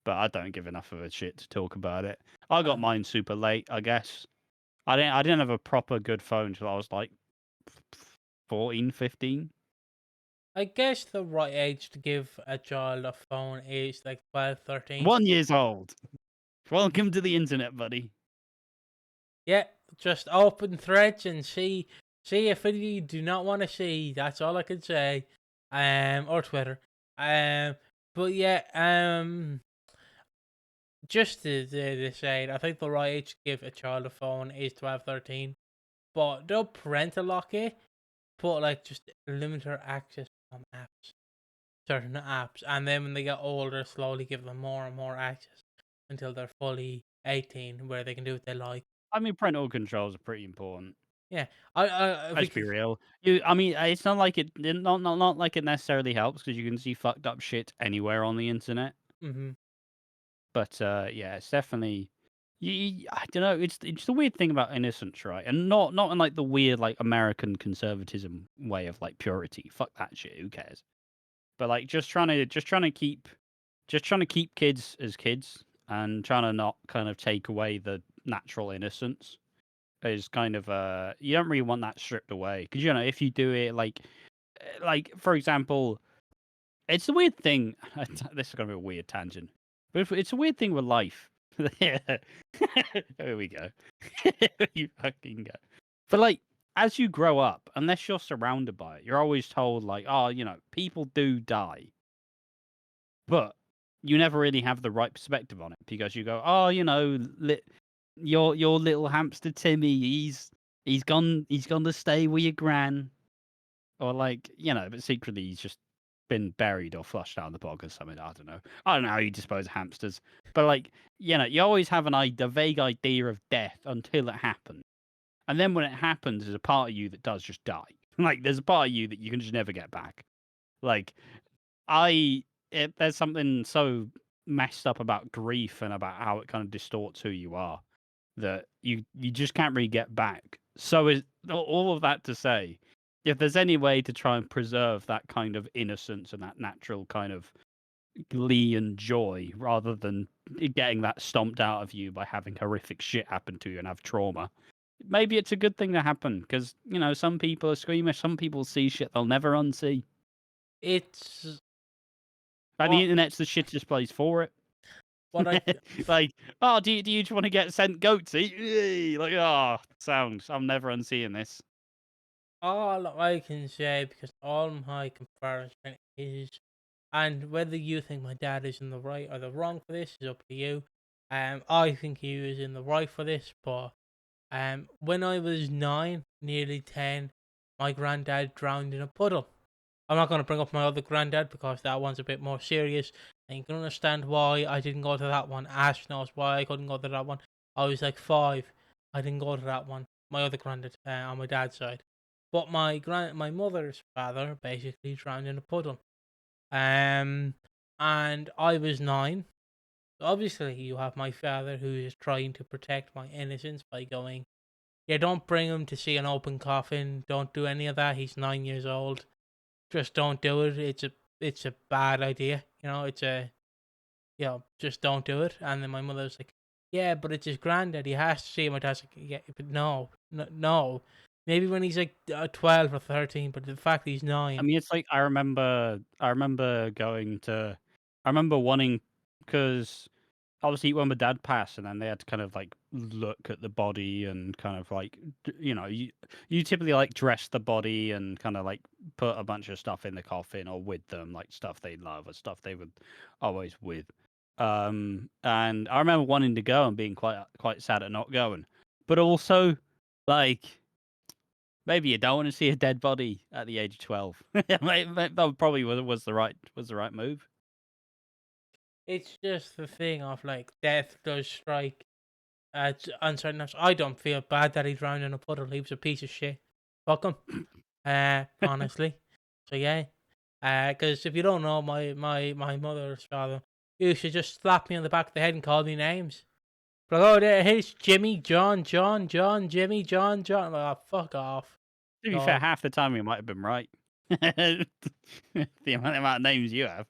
but I don't give enough of a shit to talk about it. I got
uh,
mine super late, I guess. I didn't have a proper good phone until I was like 14, 15.
I guess the right age to give a child a phone is like 12, 13.
1 years old. Welcome to the internet, buddy.
Yeah, just open threads and see if you do not want to see. That's all I can say. Or Twitter. But yeah, just to say, I think the right age to give a child a phone is 12, 13. But don't parental lock it, but like just limit their access on apps, certain apps. And then when they get older, slowly give them more and more access until they're fully 18, where they can do what they like.
I mean, parental controls are pretty important.
Yeah,
Let's be real. I mean, it's not like not like it necessarily helps because you can see fucked up shit anywhere on the internet.
mm-hmm.
But yeah, it's definitely. I don't know. It's the weird thing about innocence, right? And not in like the weird like American conservatism way of like purity. Fuck that shit. Who cares? But like just trying to keep kids as kids and trying to not kind of take away the natural innocence is kind of you don't really want that stripped away because you know if you do it like for example, it's a weird thing. This is gonna be a weird tangent, but it's a weird thing with life. Yeah. There we go. You fucking go. But like, as you grow up, unless you're surrounded by it, you're always told like, oh, you know, people do die, but you never really have the right perspective on it because you go, oh, you know, your little hamster Timmy, he's gone to stay with your gran, or like, you know, but secretly he's just been buried or flushed down the bog or something. I don't know. I don't know how you dispose of hamsters, but like, you know, you always have a vague idea of death until it happens, and then when it happens, there's a part of you that does just die. Like, there's a part of you that you can just never get back. Like, there's something so messed up about grief and about how it kind of distorts who you are that you just can't really get back. So is all of that to say, if there's any way to try and preserve that kind of innocence and that natural kind of glee and joy rather than getting that stomped out of you by having horrific shit happen to you and have trauma, maybe it's a good thing to happen because, you know, some people are squeamish, some people see shit they'll never unsee.
It's
And the
what
internet's the shittest place for it.
what I
Like, oh, do you just want to get sent goats? Like, oh, sounds. I'm never unseeing this.
all I can say, because all my comparison is, and whether you think my dad is in the right or the wrong for this is up to you. I think he is in the right for this, but When I was 9, nearly 10, my granddad drowned in a puddle. I'm not going to bring up my other granddad because that one's a bit more serious. And you can understand why I didn't go to that one. Ash knows why I couldn't go to that one. I was like 5. I didn't go to that one. My other granddad on my dad's side. But my mother's father basically drowned in a puddle. And I was 9. Obviously, you have my father who is trying to protect my innocence by going, yeah, don't bring him to see an open coffin. Don't do any of that. He's 9 years old. Just don't do it. It's a bad idea. Just don't do it. And then my mother's like, yeah, but it's his granddad. He has to see him. My dad's like, yeah, but no. Maybe when he's like 12 or 13, but the fact he's 9.
I mean, it's like I remember wanting, because obviously when my dad passed, and then they had to kind of like look at the body and kind of like you typically like dress the body and kind of like put a bunch of stuff in the coffin or with them, like stuff they love or stuff they would always with. And I remember wanting to go and being quite sad at not going, but also like maybe you don't want to see a dead body at the age of 12. That probably was the right move.
It's just the thing of like death does strike at uncertain times. I don't feel bad that he drowned in a puddle. He was a piece of shit. Fuck him. Honestly. So yeah. Because if you don't know, my mother's father used to just slap me on the back of the head and call me names. Like, oh, here's Jimmy, John, Jimmy, John. I'm like, oh, fuck off.
To be fair, half the time we might have been right. The amount of names you have.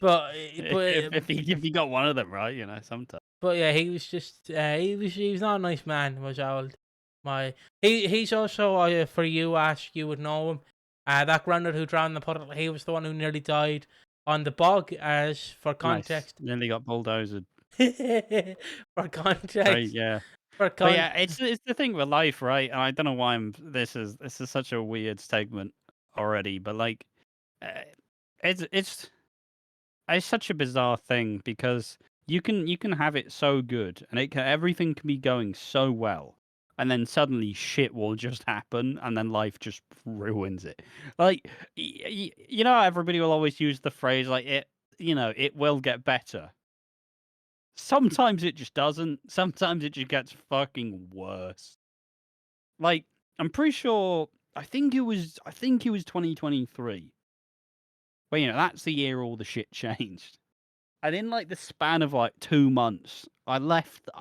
but
if you got one of them right, sometimes.
But yeah, he was just he was not a nice man. Was old. He's also for you, Ash, you would know him. That granddad who drowned in the puddle. He was the one who nearly died on the bog. As for context,
nice. Nearly got bulldozed.
For context,
right, yeah. But yeah, it's the thing with life, right? And I don't know why this is such a weird segment already, but like, it's such a bizarre thing because you can have it so good and everything can be going so well, and then suddenly shit will just happen, and then life just ruins it. Like, everybody will always use the phrase like it will get better. Sometimes it just doesn't. Sometimes it just gets fucking worse. Like, I'm pretty sure. I think it was 2023. Well, that's the year all the shit changed. And in like the span of like 2 months, I left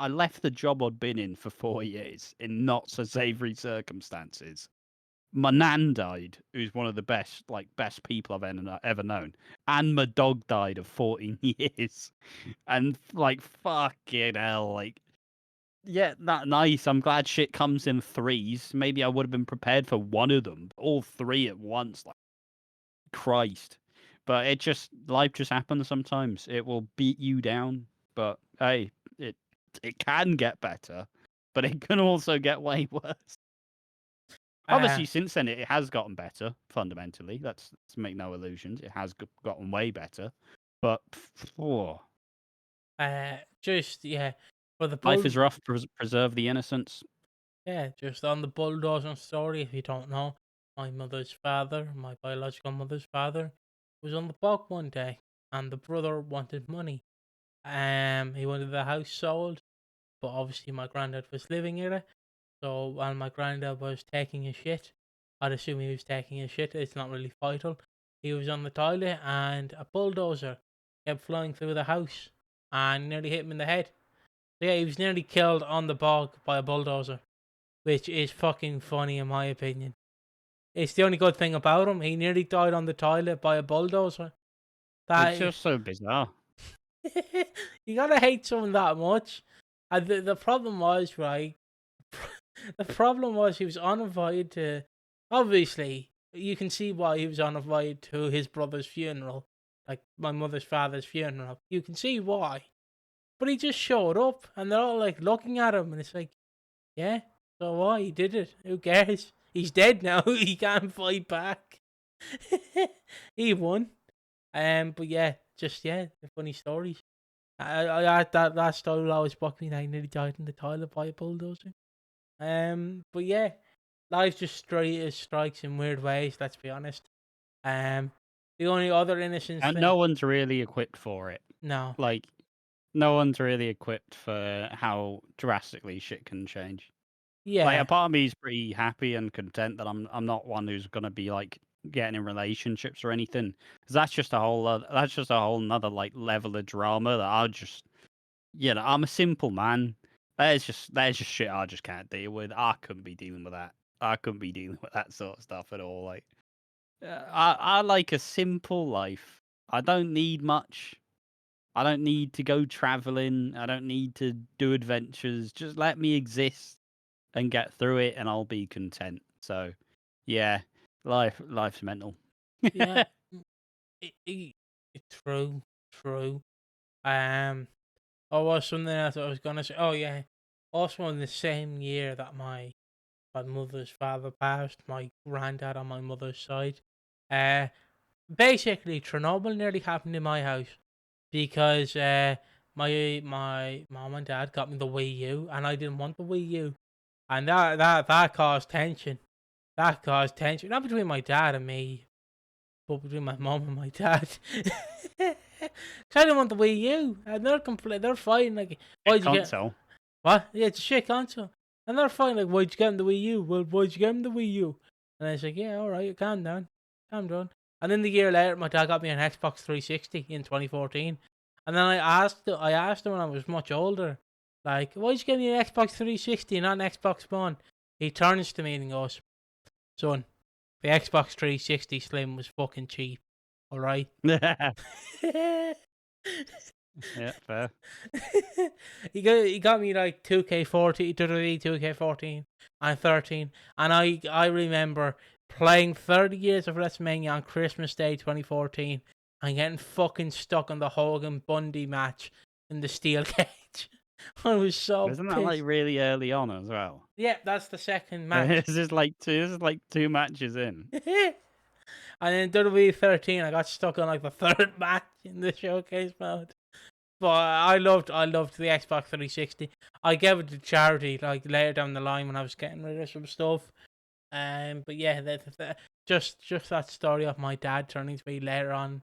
the job I'd been in for 4 years in not so savoury circumstances. My nan died, who's one of the best people I've ever known, and my dog died of 14 years. And like, fucking hell, like, yeah, that nice. I'm glad shit comes in threes. Maybe I would have been prepared for one of them, all 3 at once. Like, Christ. But life just happens sometimes. It will beat you down. But hey, it can get better, but it can also get way worse. Obviously, since then it has gotten better. Fundamentally, let's make no illusions. It has gotten way better. But
just yeah, for the
life is rough. Preserve the innocence.
Yeah, just on the bulldozing story. If you don't know, my mother's father, my biological mother's father, was on the bog one day, and the brother wanted money. He wanted the house sold, but obviously my granddad was living in it. So while my granddad was taking a shit, I'd assume he was taking a shit. It's not really vital. He was on the toilet, and a bulldozer kept flying through the house and nearly hit him in the head. So yeah, he was nearly killed on the bog by a bulldozer, which is fucking funny in my opinion. It's the only good thing about him. He nearly died on the toilet by a bulldozer.
It's just so bizarre.
You gotta hate someone that much. And the problem was, right? The problem was he was uninvited to. Obviously, you can see why he was uninvited to his brother's funeral, like my mother's father's funeral. You can see why. But he just showed up, and they're all like looking at him, and it's like, yeah, so what? He did it. Who cares? He's dead now. He can't fight back. He won. But yeah, the funny stories. I that story always bucked me. That he nearly died in the toilet by a bulldozer. But yeah, life just strikes in weird ways. Let's be honest. The only other innocence
And
thing,
no one's really equipped for it.
no,
Like, no one's really equipped for how drastically shit can change. Like, a
yeah,
part of me is pretty happy and content that I'm not one who's gonna be like getting in relationships or anything, because that's just a whole nother like level of drama that I just I'm a simple man. That is just shit I just can't deal with. I couldn't be dealing with that. I couldn't be dealing with that sort of stuff at all. Like, I like a simple life. I don't need much. I don't need to go traveling. I don't need to do adventures. Just let me exist and get through it, and I'll be content. So, yeah, life's mental.
yeah. It's true, true. Oh, something else I was gonna say. Oh yeah, also in the same year that my mother's father passed, my granddad on my mother's side. Uh, Basically Chernobyl nearly happened in my house because my mom and dad got me the Wii U and I didn't want the Wii U, and that caused tension. That caused tension not between my dad and me, but between my mom and my dad. 'Cause I didn't want the Wii U, and they're fighting like, why'd you get
Console.
what? Yeah, it's a shit console. And they're fighting like, why'd you get him the Wii U? Well, why'd you get him the Wii U? And I was like, yeah, all right, calm down, calm down. And then the year later, my dad got me an Xbox 360 in 2014. And then I asked him when I was much older, like, why'd you get me an Xbox 360 and not an Xbox One? He turns to me and goes, son, the Xbox 360 Slim was fucking cheap, all right.
Yeah, fair.
He got me like 2K14, WWE 2K14 and 13, and I remember playing 30 years of WrestleMania on Christmas Day 2014 and getting fucking stuck on the Hogan Bundy match in the steel cage. I was so
Isn't that like
pissed.
really early on as well?
Yeah, that's the second match.
This is like two matches in.
And then WWE 13, I got stuck on like the third match in the showcase mode. But I loved the Xbox 360. I gave it to charity like later down the line when I was getting rid of some stuff. But yeah, just that story of my dad turning to me later on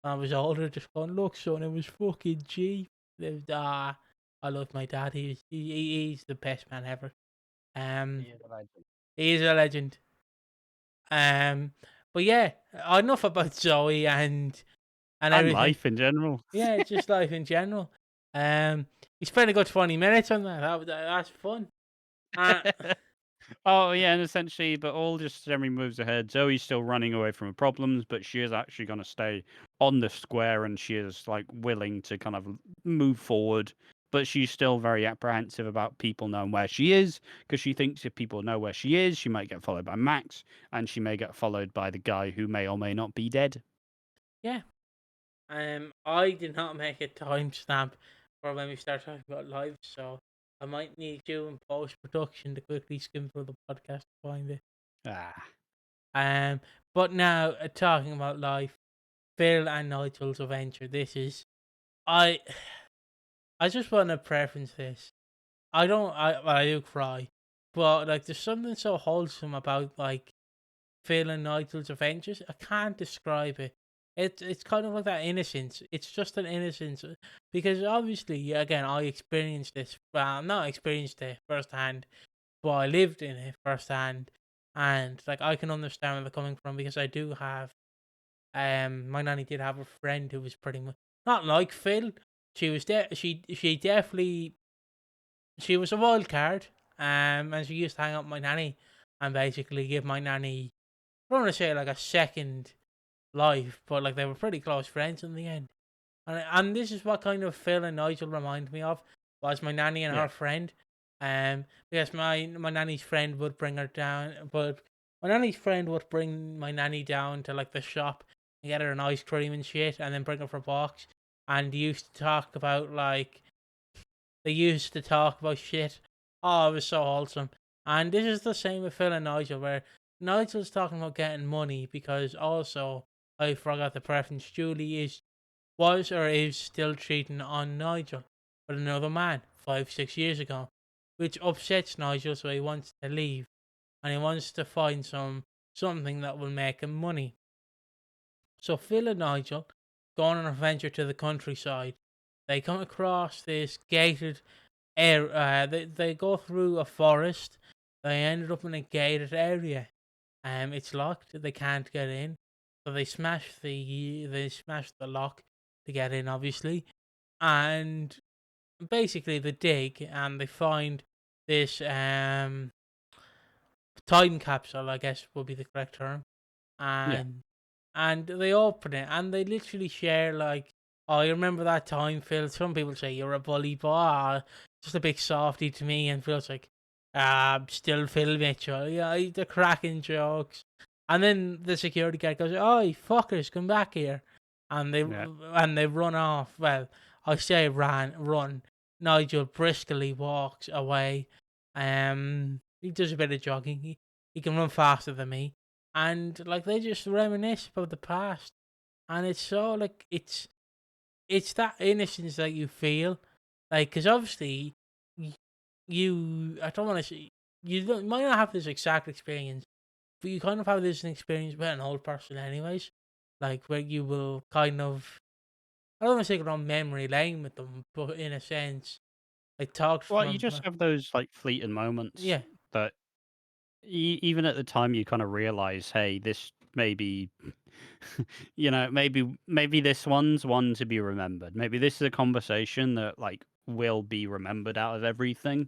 when I was older, just going, "Look, son, it was fucking cheap." I love my dad. He's the best man ever. Um, he is a legend. Um, but yeah, enough about Zoe and
And
everything.
life in general.
Yeah, it's just life in general. We spent a good 20 minutes on that. That's fun. Uh,
Oh yeah, and essentially, but all just generally moves ahead. Zoe's still running away from her problems, but she is actually going to stay on the square, and she is like willing to kind of move forward. But she's still very apprehensive about people knowing where she is, because she thinks if people know where she is, she might get followed by Max, and she may get followed by the guy who may or may not be dead.
yeah. I did not make a timestamp for when we start talking about live, so I might need you in post production to quickly skim through the podcast to find it.
Ah,
Um, but now talking about life, Phil and Nigel's adventure. This is I. I just want to preference this. I don't. I do cry, but like there's something so wholesome about like Phil and Nigel's adventures. I can't describe it. It's kind of like that innocence. It's just an innocence because obviously, yeah, again, I experienced this. Well, not experienced it firsthand, but I lived in it firsthand, and like I can understand where they're coming from because I do have. My nanny did have a friend who was pretty much not like Phil. She was she definitely she was a wild card. And she used to hang out with my nanny and basically give my nanny I don't want to say like a second life, but like they were pretty close friends in the end. And this is what kind of Phil and Nigel remind me of was my nanny and
yeah.
her friend. Because my nanny's friend would bring her down, but my nanny's friend would bring my nanny down to like the shop and get her an ice cream and shit, and then bring her for walks. And used to talk about like they used to talk about shit. Oh, it was so wholesome. And this is the same with Phil and Nigel, where Nigel's talking about getting money because also I forgot the preference. Julie was or is still cheating on Nigel with another man 5-6 years ago, which upsets Nigel, so he wants to leave, and he wants to find something that will make him money. So Phil and Nigel go on an adventure to the countryside. They come across this gated area. They go through a forest. They ended up in a gated area. It's locked. They can't get in. So they smash the lock to get in, obviously, and basically they dig and they find this time capsule, I guess would be the correct term,
Yeah.
and they open it and they literally share like, oh, you remember that time, Phil? Some people say you're a bully, but just a big softy to me. And Phil's like, still Phil Mitchell. Yeah, the cracking jokes. And then the security guard goes, oh, you fuckers, come back here. And
Yeah.
they run off. Well, I say run. Nigel briskly walks away. He does a bit of jogging. He can run faster than me. And like they just reminisce about the past. And it's so like it's that innocence that you feel, like, because obviously I don't want to say might not have this exact experience, but you kind of have this experience with an old person, anyways, like where you will kind of, I don't want to say go on memory lane with them, but in a sense, like talk
Well, you
from,
just have those like fleeting moments
yeah,
that even at the time you kind of realize, hey, this maybe, maybe this one's one to be remembered. Maybe this is a conversation that like will be remembered out of everything.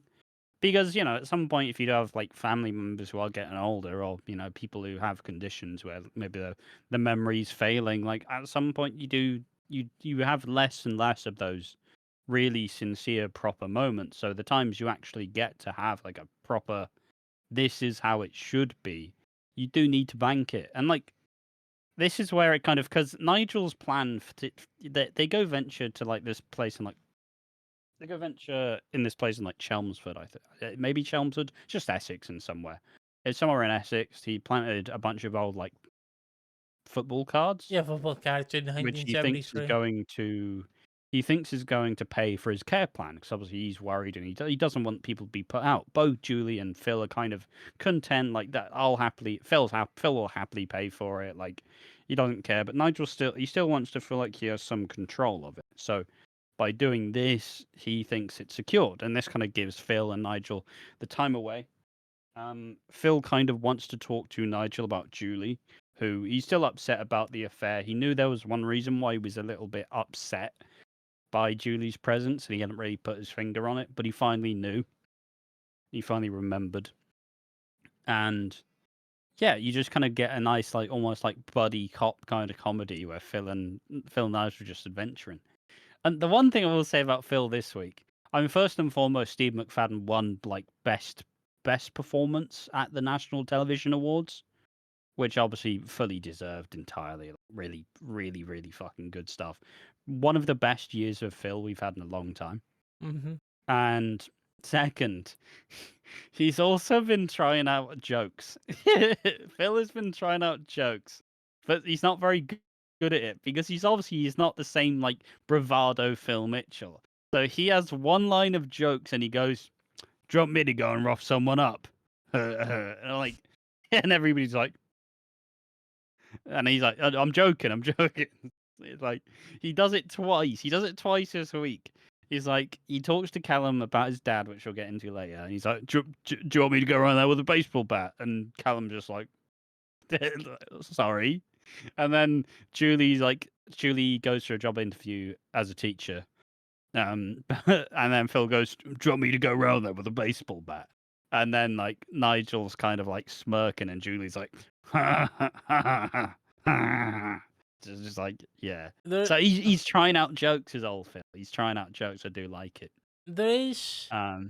Because, at some point, if you have like family members who are getting older, or people who have conditions where maybe the memory's failing, like at some point you have less and less of those really sincere proper moments. So the times you actually get to have like a proper, this is how it should be, you do need to bank it. And like this is where it kind of, because Nigel's plan they go venture to like this place in like, they go venture in this place in like Chelmsford, I think. Maybe Chelmsford, just Essex and somewhere. It's somewhere in Essex. He planted a bunch of old like football cards,
yeah, football character in
which he thinks is going to pay for his care plan, because obviously he's worried and he doesn't want people to be put out. Both Julie and Phil are kind of content like that. Phil will happily pay for it. Like he doesn't care, but Nigel still wants to feel like he has some control of it. So by doing this, he thinks it's secured, and this kind of gives Phil and Nigel the time away. Phil kind of wants to talk to Nigel about Julie, who he's still upset about the affair. He knew there was one reason why he was a little bit upset by Julie's presence, and he hadn't really put his finger on it, but he finally knew. He finally remembered. And yeah, you just kind of get a nice, like, almost like buddy cop kind of comedy where Phil and Nigel are just adventuring. And the one thing I will say about Phil this week, I mean, first and foremost, Steve McFadden won like best performance at the National Television Awards, which obviously fully deserved entirely. Really, really, really fucking good stuff. One of the best years of Phil we've had in a long time.
Mm-hmm.
And second, he's also been trying out jokes. Phil has been trying out jokes, but he's not very good at it because he's not the same like bravado Phil Mitchell. So he has one line of jokes and he goes, "Do you want me to go and rough someone up?" and like, and everybody's like, and he's like, I'm joking, I'm joking. It's like he does it twice. He does it twice this week. He's like, he talks to Callum about his dad, which we'll get into later. And he's like, do you want me to go around there with a baseball bat? And Callum just like, sorry. And then Julie goes for a job interview as a teacher. And then Phil goes, do you want me to go around there with a baseball bat? And then like Nigel's kind of like smirking, and Julie's like, ha ha ha ha ha. Just like, yeah.
There,
So he's trying out jokes, his old Phil. He's trying out jokes. I do like it.
there is. I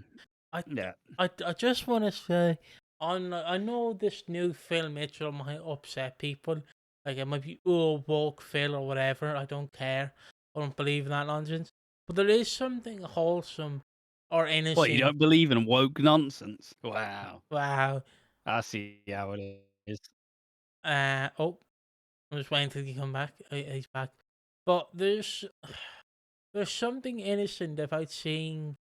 Yeah.
I just want to say, I know this new Phil Mitchell might upset people. Like it might be woke Phil or whatever. I don't care. I don't believe in that nonsense. But there is something wholesome or
What, you
innocent.
don't believe in woke nonsense? Wow.
Wow.
I see how it is.
Oh, I'm just waiting till you come back. He's back. But there's something innocent about seeing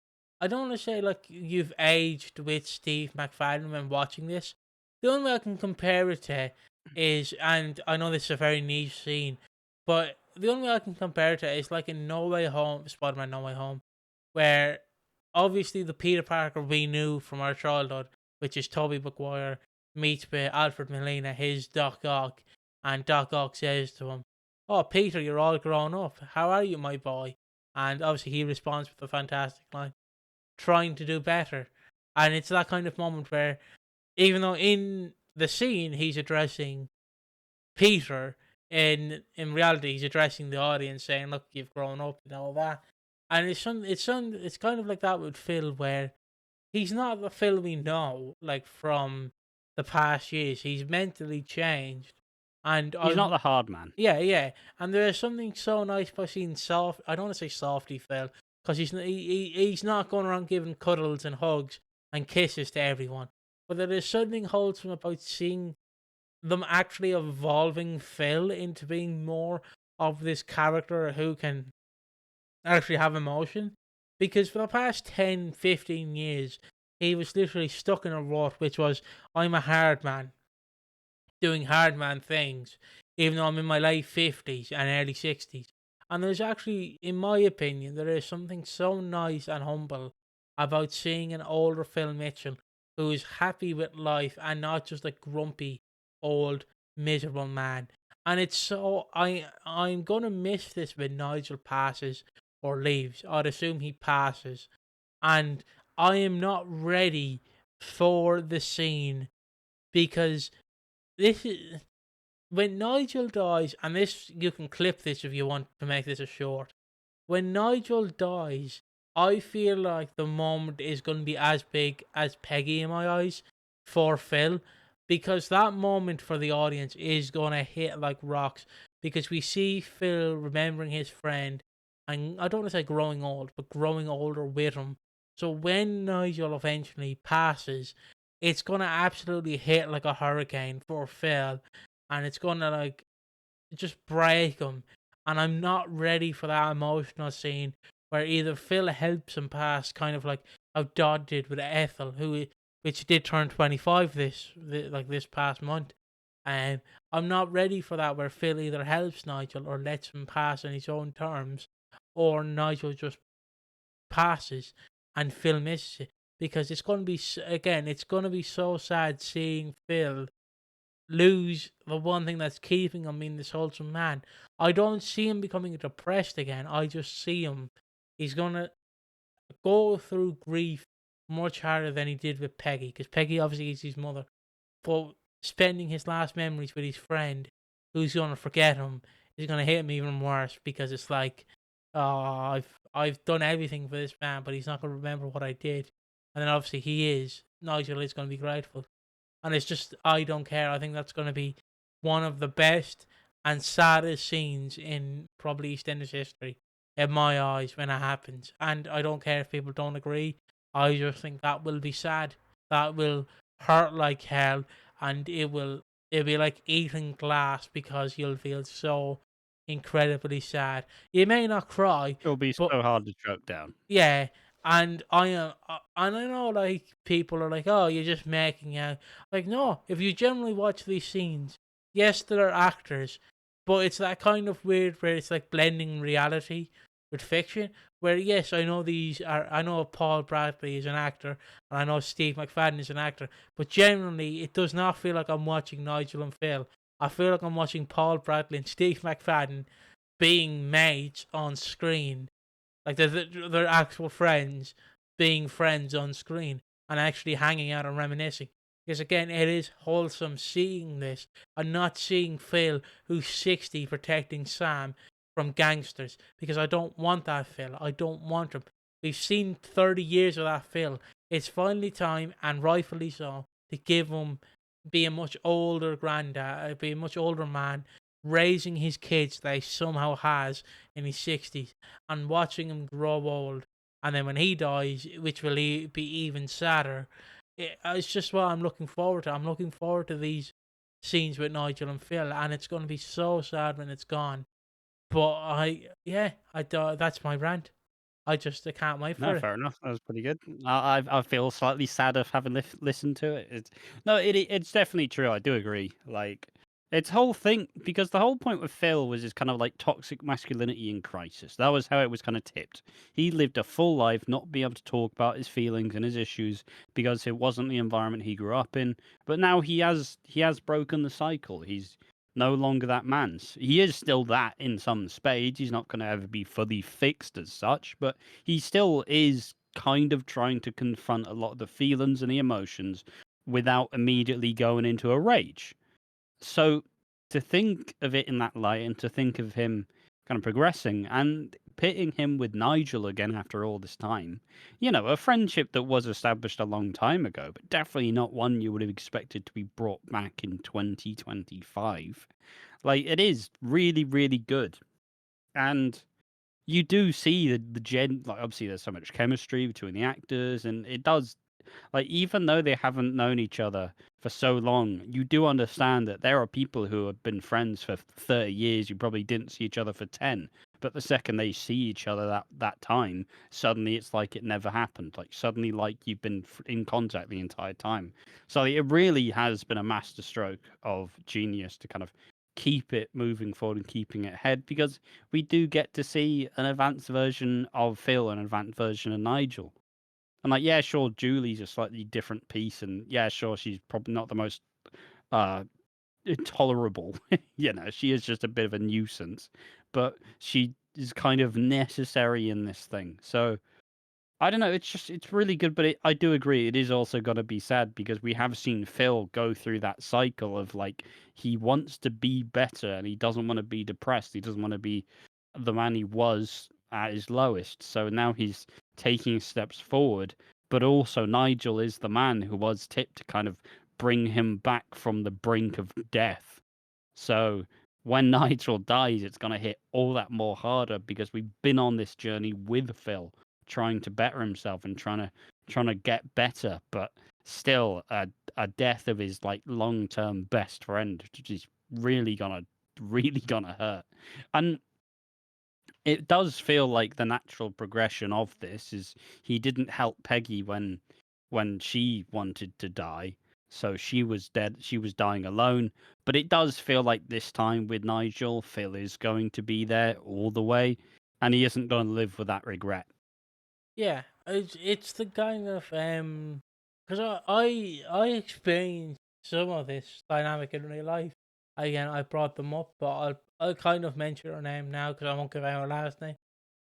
I don't want to say like you've aged with Steve McFadden when watching this. The only way I can compare it to is, and I know this is a very niche scene, but the only way I can compare it to is like in No Way Home, Spider-Man No Way Home, where obviously the Peter Parker we knew from our childhood, which is Tobey Maguire, meets with Alfred Molina, his Doc Ock, and Doc Ock says to him, "Oh, Peter, you're all grown up. How are you, my boy?" And obviously he responds with a fantastic line, "Trying to do better." And it's that kind of moment where, even though in the scene he's addressing Peter, in reality he's addressing the audience, saying, "Look, you've grown up and all that." And it's kind of like that with Phil, where he's not the Phil we know, like from the past years. He's mentally changed, and
He's not
I
the hard man.
yeah, yeah. And there's something so nice by seeing soft. I don't want to say softy Phil, because he's not going around giving cuddles and hugs and kisses to everyone. But there is something wholesome about seeing them actually evolving Phil into being more of this character who can actually have emotion. Because for the past 10, 15 years, he was literally stuck in a rut, which was, I'm a hard man doing hard man things, even though I'm in my late 50s and early 60s. And there's actually, in my opinion, there is something so nice and humble about seeing an older Phil Mitchell who is happy with life and not just a grumpy, old, miserable man. And it's so, I'm gonna miss this when Nigel passes or leaves. I'd assume he passes, and I am not ready for the scene, because this is when Nigel dies, and this you can clip this if you want to make this a short. When Nigel dies, I feel like the moment is going to be as big as Peggy in my eyes for Phil, because that moment for the audience is going to hit like rocks, because we see Phil remembering his friend, and I don't want to say growing old, but growing older with him. So when Nigel eventually passes, it's going to absolutely hit like a hurricane for Phil, and it's going to like just break him. And I'm not ready for that emotional scene where either Phil helps him pass, kind of like how Dodd did with Ethel, which did turn 25 this past month. I'm not ready for that, where Phil either helps Nigel or lets him pass on his own terms, or Nigel just passes and Phil misses it, because it's going to be again, it's going to be so sad seeing Phil lose the one thing that's keeping him being this wholesome man. I don't see him becoming depressed again. I just see him. He's gonna go through grief much harder than he did with Peggy, because Peggy obviously is his mother. But spending his last memories with his friend, who's gonna forget him, is gonna hit him even worse, because it's like, oh, I've done everything for this man, but he's not gonna remember what I did. And then obviously he is. Nigel is gonna be grateful. And it's just, I don't care. I think that's going to be one of the best and saddest scenes in probably EastEnders history, in my eyes, when it happens. And I don't care if people don't agree. I just think that will be sad. That will hurt like hell, and it'll be like eating glass, because you'll feel so incredibly sad. You may not cry,
It'll be
but
so hard to choke down.
yeah, and I am, and I know like people are like, "Oh, you're just making out." Like, no, if you generally watch these scenes, yes, there are actors, but it's that kind of weird where it's like blending reality with fiction. Where yes, I know Paul Bradley is an actor, and I know Steve McFadden is an actor, but generally it does not feel like I'm watching Nigel and Phil. I feel like I'm watching Paul Bradley and Steve McFadden being mates on screen, like they're actual friends being friends on screen and actually hanging out and reminiscing. Because again, it is wholesome seeing this and not seeing Phil, who's 60, protecting Sam from gangsters. Because I don't want that Phil. I don't want him. We've seen 30 years of that Phil. It's finally time, and rightfully so, to give him, be a much older granddad, be a much older man, raising his kids that he somehow has in his 60s, and watching him grow old. And then when he dies, which will be even sadder, it's just what I'm looking forward to. I'm looking forward to these scenes with Nigel and Phil, and it's going to be so sad when it's gone. But that's my rant. I can't wait
No,
for it.
fair enough. That was pretty good. I feel slightly sad of having listened to it. It's definitely true. I do agree. Like its whole thing, because the whole point with Phil was his kind of like toxic masculinity in crisis. That was how it was kind of tipped. He lived a full life, not being able to talk about his feelings and his issues because it wasn't the environment he grew up in. But now he has broken the cycle. He's no longer that man. He is still that in some spades. He's not going to ever be fully fixed as such, but he still is kind of trying to confront a lot of the feelings and the emotions without immediately going into a rage. So to think of it in that light and to think of him kind of progressing and pitting him with Nigel again after all this time, a friendship that was established a long time ago, but definitely not one you would have expected to be brought back in 2025. Like, it is really, really good. And you do see like, obviously there's so much chemistry between the actors, and it does, like, even though they haven't known each other for so long, you do understand that there are people who have been friends for 30 years who probably didn't see each other for 10, but the second they see each other that time, suddenly it's like it never happened, like suddenly like you've been in contact the entire time. So it really has been a masterstroke of genius to kind of keep it moving forward and keeping it ahead, because we do get to see an advanced version of Phil and an advanced version of Nigel. And like, yeah, sure, Julie's a slightly different piece, and yeah, sure, she's probably not the most uh tolerable. She is just a bit of a nuisance, but she is kind of necessary in this thing. So I don't know. It's really good, but I do agree. It is also going to be sad because we have seen Phil go through that cycle of like he wants to be better and he doesn't want to be depressed. He doesn't want to be the man he was at his lowest. So now he's taking steps forward, but also Nigel is the man who was tipped to kind of bring him back from the brink of death. So when Nigel dies, it's going to hit all that more harder because we've been on this journey with Phil, trying to better himself and trying to get better, but still a death of his like long-term best friend, which is really gonna hurt. And it does feel like the natural progression of this is he didn't help Peggy when she wanted to die. So she was dead, she was dying alone. But it does feel like this time with Nigel, Phil is going to be there all the way, and he isn't going to live with that regret.
Yeah, it's the kind of because I experienced some of this dynamic in real life. Again, I brought them up, but I'll kind of mention her name now because I won't give out her last name.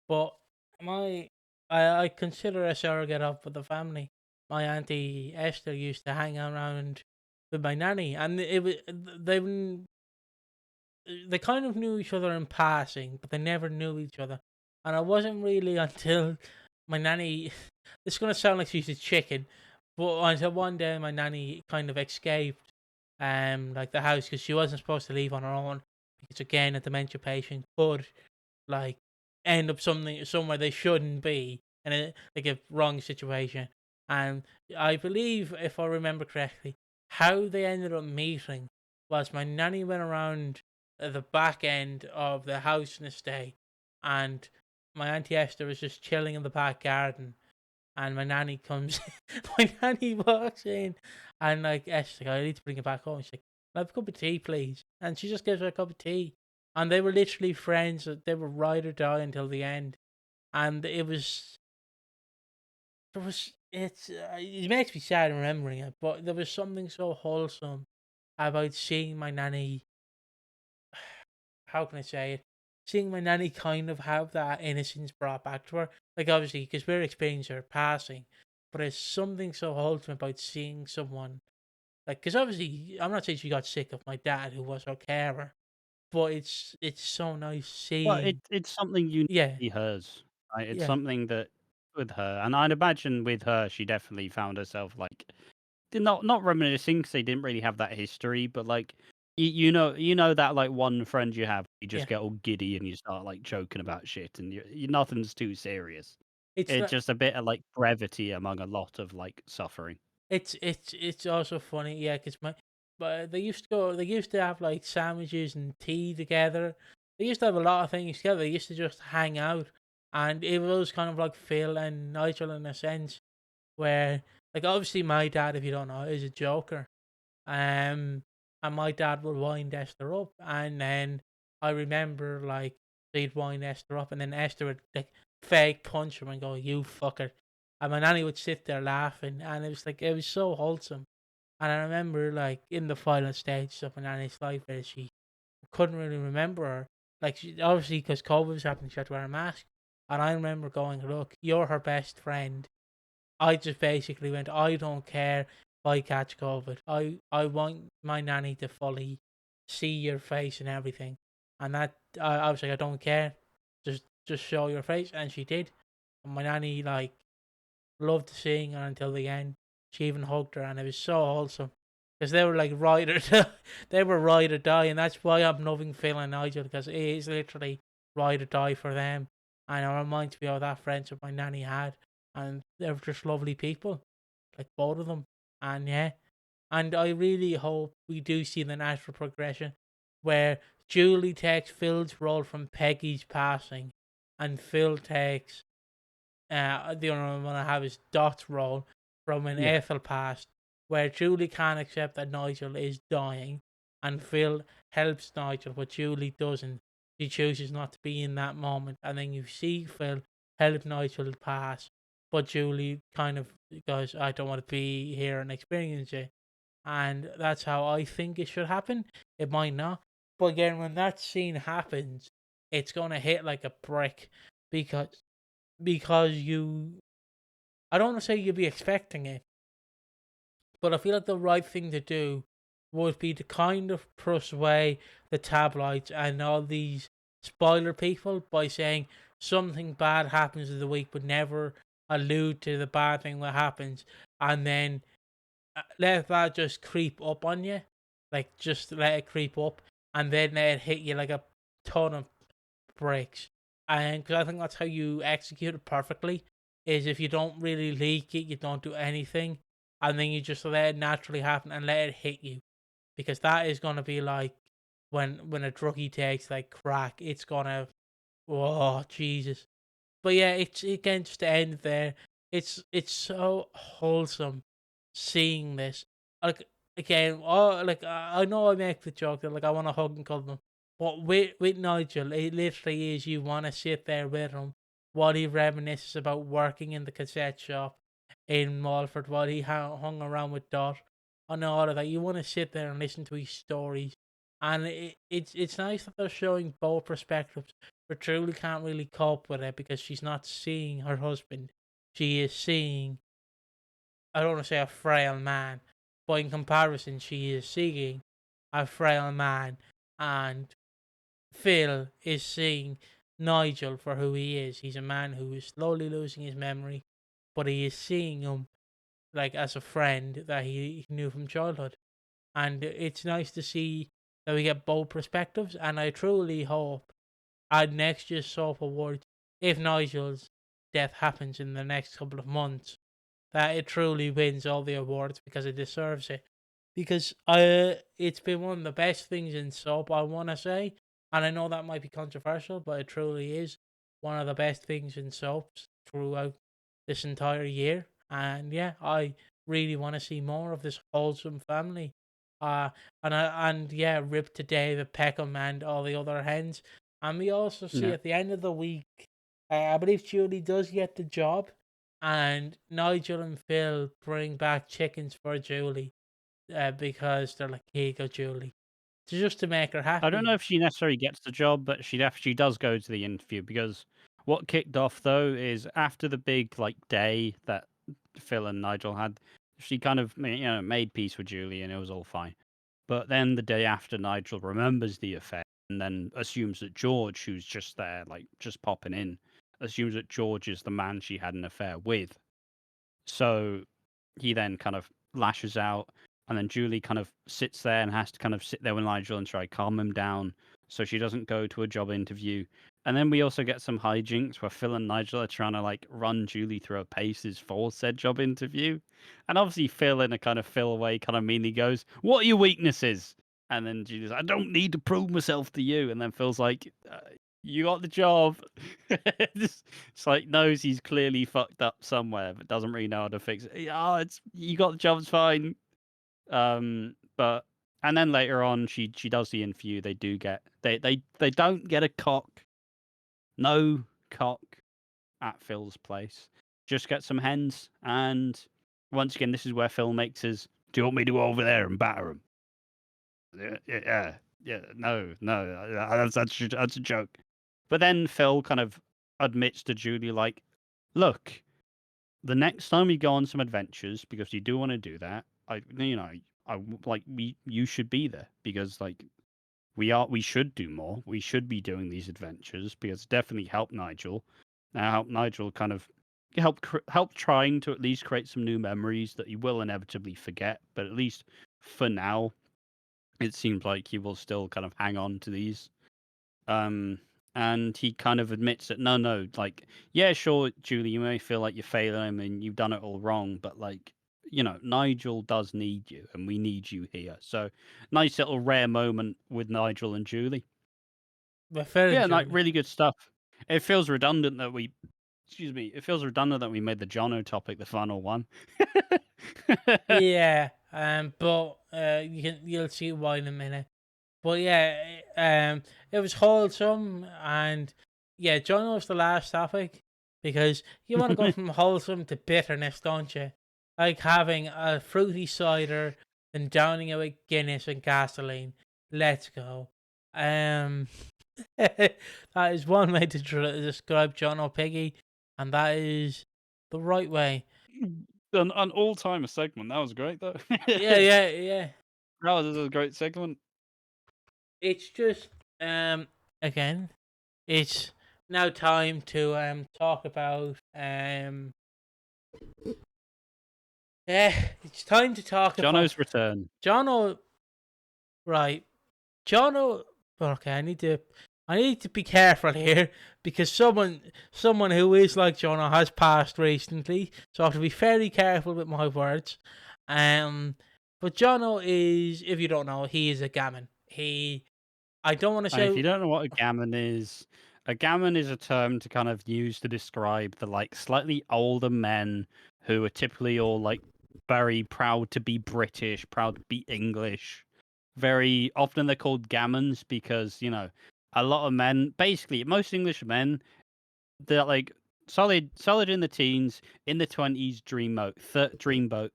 But my I consider a surrogate of for the family. My auntie Esther used to hang around with my nanny, and it was they kind of knew each other in passing, but they never knew each other. And it wasn't really until my nanny, it's going to sound like she's a chicken, but until one day my nanny kind of escaped like the house because she wasn't supposed to leave on her own because again a dementia patient could like end up somewhere they shouldn't be in like a wrong situation. And I believe, if I remember correctly, how they ended up meeting was my nanny went around the back end of the house and estate, and my auntie Esther was just chilling in the back garden, and my nanny comes, my nanny walks in, and like Esther's like, I need to bring it back home. She's like, "I'll have a cup of tea, please," and she just gives her a cup of tea, and they were literally friends. They were ride or die until the end, and it makes me sad remembering it, but there was something so wholesome about seeing my nanny. How can I say it? Seeing my nanny kind of have that innocence brought back to her, like obviously because we're experiencing her passing, but there's something so wholesome about seeing someone like because obviously I'm not saying she got sick of my dad who was her carer, but it's so nice
Well,
seeing.
it's something
Yeah,
uniquely hers, right? It's
yeah,
something that with her, and I'd imagine with her, she definitely found herself like not reminiscing because they didn't really have that history, but like you know that like one friend you have, you just
yeah.
get all giddy and you start like joking about shit, and nothing's too serious.
It's
It's
not.
just a bit of like brevity among a lot of like suffering.
It's also funny, yeah, because but they used to go. They used to have like sandwiches and tea together. They used to have a lot of things together. They used to just hang out, and it was kind of like Phil and Nigel in a sense, where like obviously my dad, if you don't know, is a joker, and my dad would wind Esther up, and then I remember like they'd wind Esther up, and then Esther would like fake punch him and go, "You fucker," and my nanny would sit there laughing, and it was so wholesome. And I remember like in the final stage of my nanny's life, where she couldn't really remember her, like she obviously because COVID was happening, she had to wear a mask, and I remember going, "Look, you're her best friend." I just basically went, I don't care if I catch COVID. I want my nanny to fully see your face and everything. And I was like, I don't care. Just show your face. And she did. And my nanny, like, loved seeing her until the end. She even hugged her, and it was so wholesome. Because they were like ride or they were ride or die. And that's why I'm loving Phil and Nigel, because it is literally ride or die for them. And it reminds me of that friendship my nanny had, and they're just lovely people, like both of them. And yeah, and I really hope we do see the natural progression where Julie takes Phil's role from Peggy's passing, and Phil takes the other one I have is Dot's role from when
Yeah.
Ethel passed, where Julie can't accept that Nigel is dying, and Phil helps Nigel, but Julie doesn't. She chooses not to be in that moment, and then you see Phil help Nigel pass, but Julie kind of goes, "I don't want to be here and experience it," and that's how I think it should happen. It might not, but again, when that scene happens, it's gonna hit like a brick because you I don't want to say you'd be expecting it, but I feel like the right thing to do would be to kind of push away the tabloids and all these spoiler people by saying something bad happens in the week, but never allude to the bad thing that happens, and then let that just creep up on you, like just let it creep up, and then let it hit you like a ton of breaks. And because I think that's how you execute it perfectly, is if you don't really leak it, you don't do anything, and then you just let it naturally happen and let it hit you, because that is gonna be like when a druggie takes like crack, it's gonna, oh Jesus. But yeah, it's again just to end there. It's so wholesome seeing this. Like again, oh, like I know I make the joke that like I want to hug and cuddle him, but with Nigel, it literally is you want to sit there with him while he reminisces about working in the cassette shop in Walford, while he hung around with Dot and all of that. You want to sit there and listen to his stories, and it's nice that they're showing both perspectives. But Truly can't really cope with it because she's not seeing her husband. She is seeing, I don't want to say a frail man, but in comparison, she is seeing a frail man, and Phil is seeing Nigel for who he is. He's a man who is slowly losing his memory, but he is seeing him like as a friend that he knew from childhood. And it's nice to see that we get both perspectives, and I truly hope at next year's soap awards, if Nigel's death happens in the next couple of months, that it truly wins all the awards because it deserves it. Because it's been one of the best things in soap, I want to say, and I know that might be controversial, but it truly is one of the best things in soaps throughout this entire year. And yeah, I really want to see more of this wholesome family. Uh, and yeah, rip to David Peckham and all the other hens. And we also see
Yeah.
at the end of the week, I believe Julie does get the job, and Nigel and Phil bring back chickens for Julie, because they're like, "Here you go, Julie," just to make her
I don't know
happy.
if she necessarily gets the job, but she does go to the interview because what kicked off though is after the big like day that Phil and Nigel had, she kind of made peace with Julie and it was all fine. But then the day after, Nigel remembers the affair and then assumes that George, who's just there, like just popping in, assumes that George is the man she had an affair with. So he then kind of lashes out, and then Julie kind of sits there and has to kind of sit there with Nigel and try to calm him down so she doesn't go to a job interview. And then we also get some hijinks where Phil and Nigel are trying to like run Julie through her paces for said job interview. And obviously Phil, in a kind of Phil way, kind of meanly goes, "What are your weaknesses?" And then Julie's like, "I don't need to prove myself to you." And then Phil's like, You got the job. It's like knows he's clearly fucked up somewhere, but doesn't really know how to fix it. Oh, it's you got the job. It's fine. But and then later on, she does the interview. They do get they don't get a cock. No cock at Phil's place. Just get some hens. And once again, this is where Phil makes his. Do you want me to go over there and batter him? Yeah. No. That's a joke. But then Phil kind of admits to Julie, like, look, the next time you go on some adventures, because you do want to do that, you should be there because like we should do more. We should be doing these adventures because it definitely help Nigel. Now help Nigel kind of help trying to at least create some new memories that he will inevitably forget, but at least for now, it seems like he will still kind of hang on to these. And he kind of admits that no, like, yeah, sure, Julie, you may feel like you're failing him and you've done it all wrong, but like, Nigel does need you and we need you here. So nice little rare moment with Nigel and Julie. Yeah, like really good stuff. It feels redundant that we it feels redundant that we made the Jonno topic the final one.
Yeah, but you'll see why in a minute. But yeah, it was wholesome, and yeah, John was the last topic because you want to go from wholesome to bitterness, don't you? Like having a fruity cider and downing it with Guinness and gasoline. Let's go. That is one way to describe John or Piggy, and that is the right way.
An all-timer segment. That was great, though.
Yeah.
That was a great segment.
It's just again, it's now time to talk about it's time to talk
Jonno's return.
Jonno, right? Jonno. Okay, I need to be careful here because someone who is like Jonno has passed recently, so I have to be very careful with my words. But Jonno is, if you don't know, he is a gammon. I don't want to say.
If you don't know what a gammon is a term to kind of use to describe the like slightly older men who are typically all like very proud to be British, proud to be English. Very often they're called gammons because, a lot of men, basically most English men, they're like solid in the teens, in the 20s, dreamboat,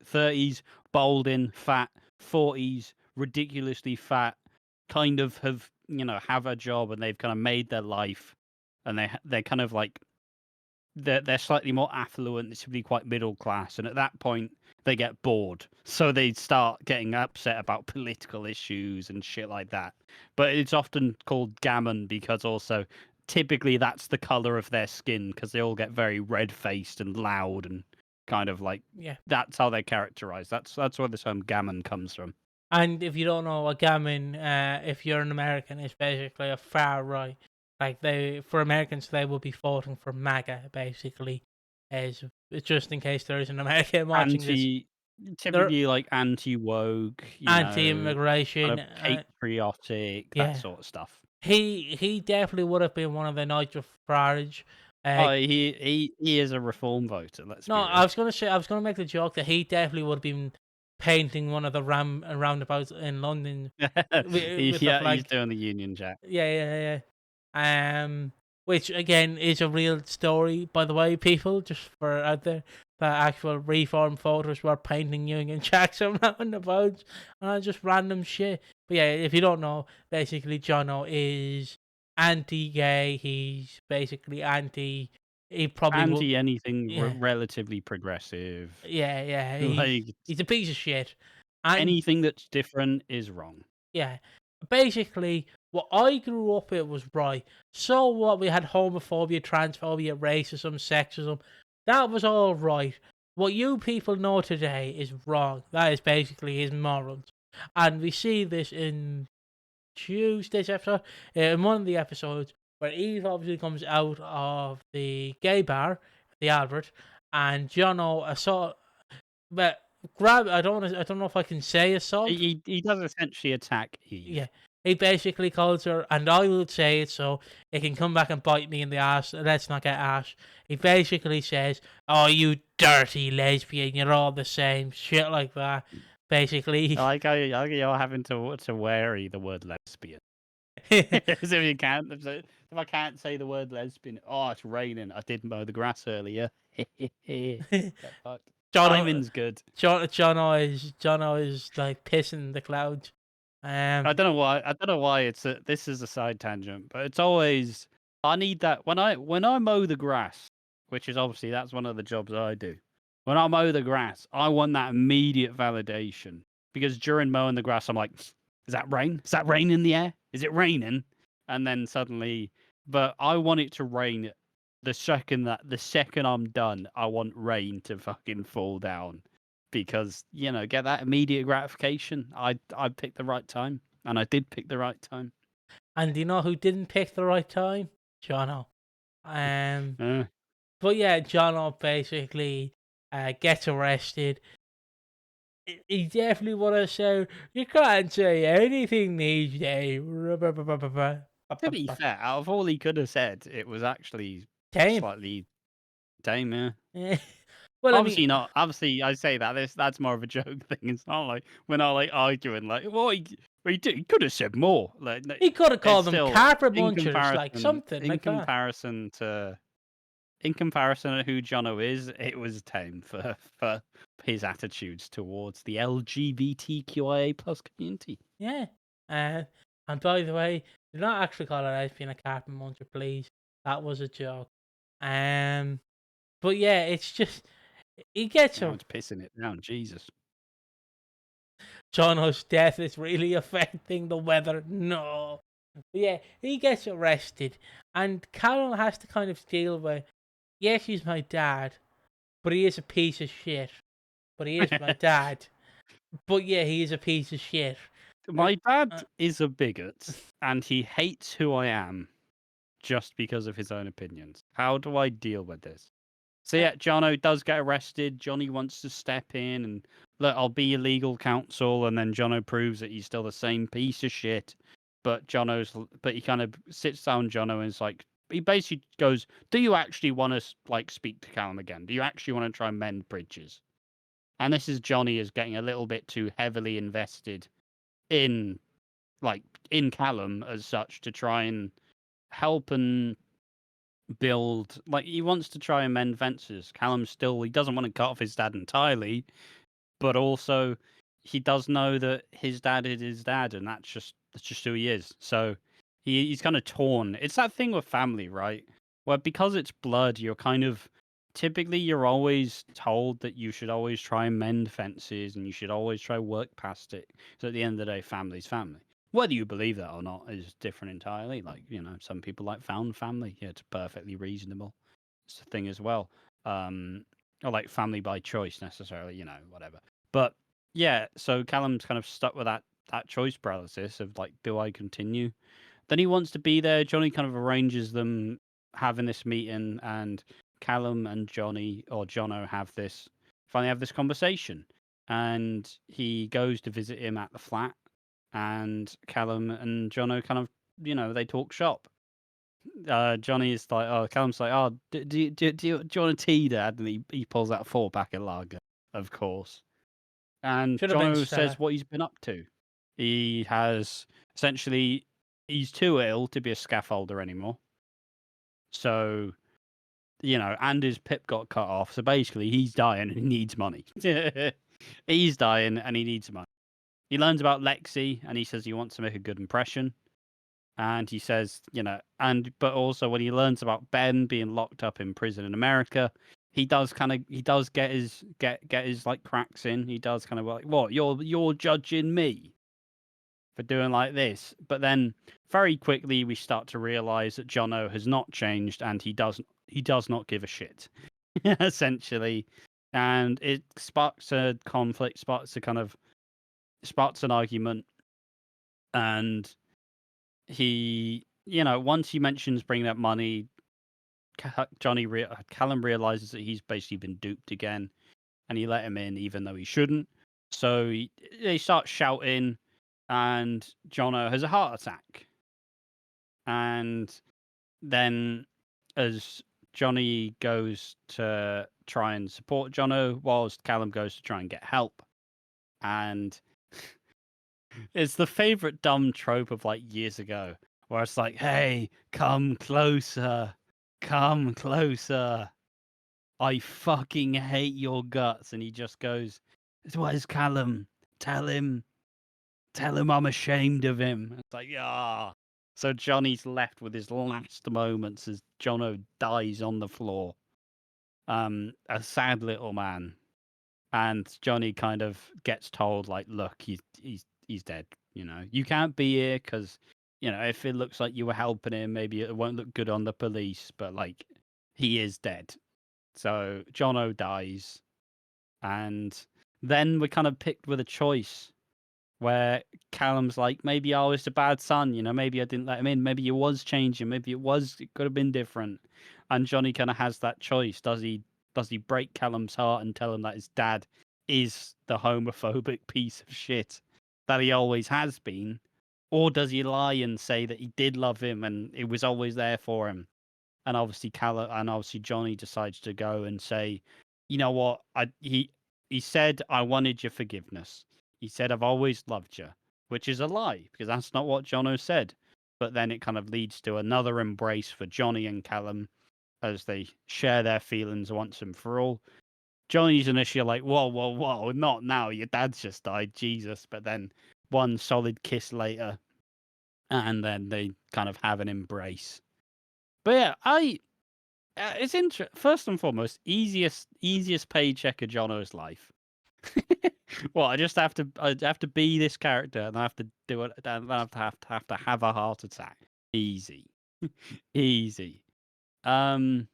30s, balding, fat, 40s, ridiculously fat, kind of have a job and they've kind of made their life, and they're kind of like they're slightly more affluent, they're typically quite middle class, and at that point they get bored, so they start getting upset about political issues and shit like that. But it's often called gammon because also typically that's the color of their skin because they all get very red faced and loud and kind of like that's how they're characterized. That's where the term gammon comes from.
And if you don't know a gammon, if you're an American, it's basically a far right. Like for Americans, they will be voting for MAGA, basically, as just in case there is an American watching this.
Typically like anti-woke,
anti-immigration,
kind of patriotic, that sort of stuff.
He definitely would have been one of the Nigel Farage.
He is a reform voter.
I was gonna make the joke that he definitely would have been painting one of the roundabouts in London.
He's doing the Union Jack.
Yeah. Which again is a real story, by the way, people, just for out there. The actual reform voters were painting Union Jacks on roundabouts and just random shit. But yeah, if you don't know, basically Jonno is anti-gay. He's basically anti. He probably
anything relatively progressive.
Yeah. He's a piece of shit.
Anything that's different is wrong.
Yeah, basically, what I grew up with was right. So what? We had homophobia, transphobia, racism, sexism. That was all right. What you people know today is wrong. That is basically his morals. And we see this in Tuesday's episode, in one of the episodes, where Eve obviously comes out of the gay bar, the Albert, and Jonno assault. But I don't know if I can say assault.
He does essentially attack Eve.
Yeah. He basically calls her, and I will say it so it can come back and bite me in the ass. Let's not get ash. He basically says, "Oh, you dirty lesbian, you're all the same," shit like that. Basically,
I like how you're having to wary the word lesbian. As if you can't. If I can't say the word lesbian, oh, it's raining. I did mow the grass earlier. Get fucked. Timing's good.
Jono is like pissing the clouds.
I don't know why. I don't know why this is a side tangent, but it's always I need that when I mow the grass, which is obviously that's one of the jobs I do. When I mow the grass, I want that immediate validation because during mowing the grass, I'm like, "Is that rain? Is that rain in the air? Is it raining?" And then suddenly, but I want it to rain the second I'm done. I want rain to fucking fall down because get that immediate gratification. I picked the right time. And I did pick the right time.
And do you know who didn't pick the right time? Jono. But yeah, Jono basically gets arrested. He definitely want to say, "You can't say anything these days."
To be fair, out of all he could have said, it was actually
Tame.
slightly tame, yeah.
Yeah. Well,
obviously not. Obviously, I say that's more of a joke thing. It's not like we're not like arguing. Like, well, he could have said more. Like,
he could have called them
still,
carpet munchers, like something
in
like that.
In comparison to who Jonno is, it was tame for his attitudes towards the LGBTQIA plus community.
Yeah. And by the way, do not actually call a lesbian a carpet muncher, please. That was a joke. But yeah, it's just he gets
Now it's pissing it down, Jesus.
Jonno's death is really affecting the weather. No. But yeah, he gets arrested, and Callum has to kind of deal with, yes, he's my dad, but he is a piece of shit. But he is my dad. But yeah, he is a piece of shit.
My dad is a bigot, and he hates who I am just because of his own opinions. How do I deal with this? So yeah, Jonno does get arrested. Johnny wants to step in and look, I'll be your legal counsel, and then Jonno proves that he's still the same piece of shit. But he kind of sits down Jonno and is like, he basically goes, "Do you actually want to speak to Callum again? Do you actually want to try and mend bridges?" And this is Johnny is getting a little bit too heavily invested in Callum as such to try and help and build. Like, he wants to try and mend fences. He doesn't want to cut off his dad entirely, but also he does know that his dad is his dad, and that's just who he is. So he's kind of torn. It's that thing with family, right? Where because it's blood, you're always told that you should always try and mend fences and you should always try work past it. So at the end of the day, family's family. Whether you believe that or not is different entirely. Like, some people like found family. Yeah, it's perfectly reasonable. It's a thing as well. Or like family by choice necessarily, whatever. But yeah, so Callum's kind of stuck with that choice paralysis of like, do I continue? Then he wants to be there. Johnny kind of arranges them having this meeting, and Callum and Jonno finally have this conversation, and he goes to visit him at the flat, and Callum and Jonno kind of, they talk shop. Johnny's like, oh, Callum's like, oh, do you want a tea, Dad? And he pulls out a 4-pack of lager, of course. And Jonno says what he's been up to. He has essentially, he's too ill to be a scaffolder anymore. So, and his pip got cut off. So basically, he's dying and he needs money. He's dying and he needs money. He learns about Lexi and he says he wants to make a good impression. And he says, but also when he learns about Ben being locked up in prison in America, he does get his like cracks in. He does kind of like, what, you're judging me for doing like this. But then very quickly we start to realize that Jonno has not changed and he does not give a shit, essentially. And it sparks a conflict, sparks an argument. And he, once he mentions bringing up money, Callum realizes that he's basically been duped again, and he let him in even though he shouldn't. So they start shouting, and Jonno has a heart attack. And then as Johnny goes to try and support Jonno, whilst Callum goes to try and get help. And it's the favourite dumb trope of like years ago, where it's like, hey, come closer. Come closer. I fucking hate your guts. And he just goes, where's Callum? Tell him I'm ashamed of him. It's like, ah. So Johnny's left with his last moments as Jonno dies on the floor. A sad little man. And Johnny kind of gets told, like, look, he's dead. You know, you can't be here because, you know, if it looks like you were helping him, maybe it won't look good on the police. But like, he is dead. So Jonno dies, and then we're kind of picked with a choice where Callum's like, maybe I was a bad son, you know, maybe I didn't let him in, maybe it was changing, maybe it could have been different. And Johnny kind of has that choice. Does he break Callum's heart and tell him that his dad is the homophobic piece of shit that he always has been? Or does he lie and say that he did love him and it was always there for him? And obviously Johnny decides to go and say, you know what? He said, I wanted your forgiveness. He said, I've always loved you, which is a lie because that's not what Jonno said. But then it kind of leads to another embrace for Johnny and Callum as they share their feelings once and for all. Johnny's initially like, whoa, not now. Your dad's just died, Jesus. But then one solid kiss later, and then they kind of have an embrace. But yeah, it's interesting. First and foremost, easiest paycheck of Jonno's life. Well, I have to be this character, and I have to do it, and I have to have a heart attack. Easy, easy. And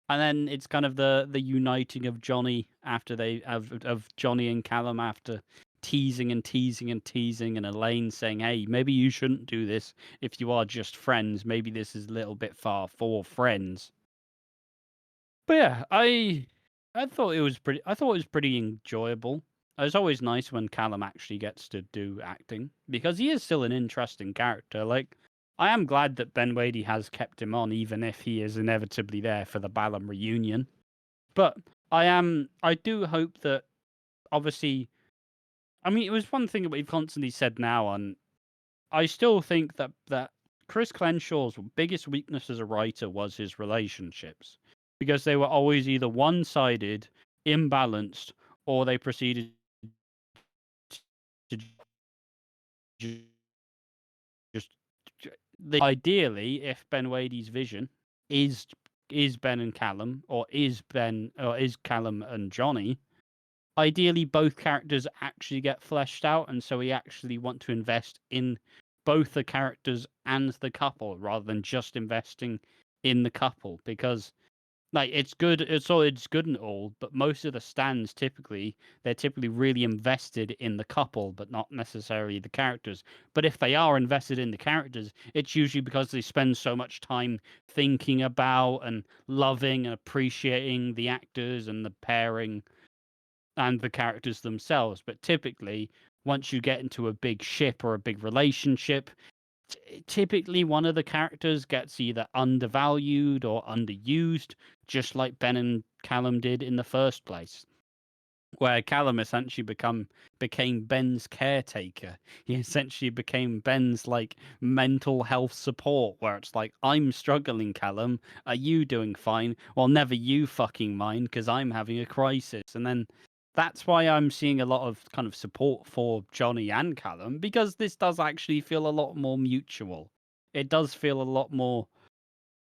then it's kind of the uniting of Johnny after of Johnny and Callum after teasing and Elaine saying, hey, maybe you shouldn't do this if you are just friends. Maybe this is a little bit far for friends. But yeah, I thought it was pretty enjoyable. It's always nice when Callum actually gets to do acting because he is still an interesting character. Like, I am glad that Ben Wadey has kept him on, even if he is inevitably there for the Ballum reunion. But I do hope that, obviously, I mean, it was one thing that we've constantly said now, and I still think that Chris Clenshaw's biggest weakness as a writer was his relationships, because they were always either one-sided, imbalanced, or they proceeded to just ideally, if Ben Wadey's vision is Ben and Callum, or is Callum and Johnny, ideally both characters actually get fleshed out, and so we actually want to invest in both the characters and the couple rather than just investing in the couple, because like it's good and all, but most of the stands they're typically really invested in the couple but not necessarily the characters. But if they are invested in the characters, it's usually because they spend so much time thinking about and loving and appreciating the actors and the pairing and the characters themselves. But typically, once you get into a big ship or a big relationship, typically one of the characters gets either undervalued or underused, just like Ben and Callum did in the first place, where Callum essentially became Ben's caretaker. He essentially became Ben's like mental health support, where it's like, I'm struggling, Callum, are you doing fine? Well, never you fucking mind, because I'm having a crisis. And then that's why I'm seeing a lot of kind of support for Johnny and Callum, because this does actually feel a lot more mutual. It does feel a lot more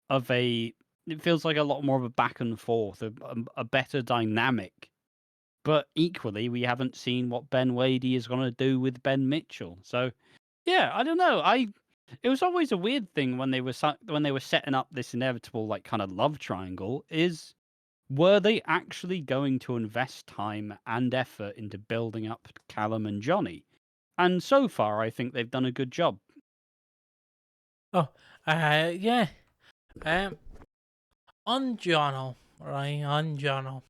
of it feels like a lot more of a back and forth, a better dynamic. But equally, we haven't seen what Ben Wadey is going to do with Ben Mitchell. So, yeah, I don't know. It was always a weird thing when they were setting up this inevitable like kind of love triangle. Were they actually going to invest time and effort into building up Callum and Johnny? And so far, I think they've done a good job.
Oh, yeah. On Jonno, right? On Jonno.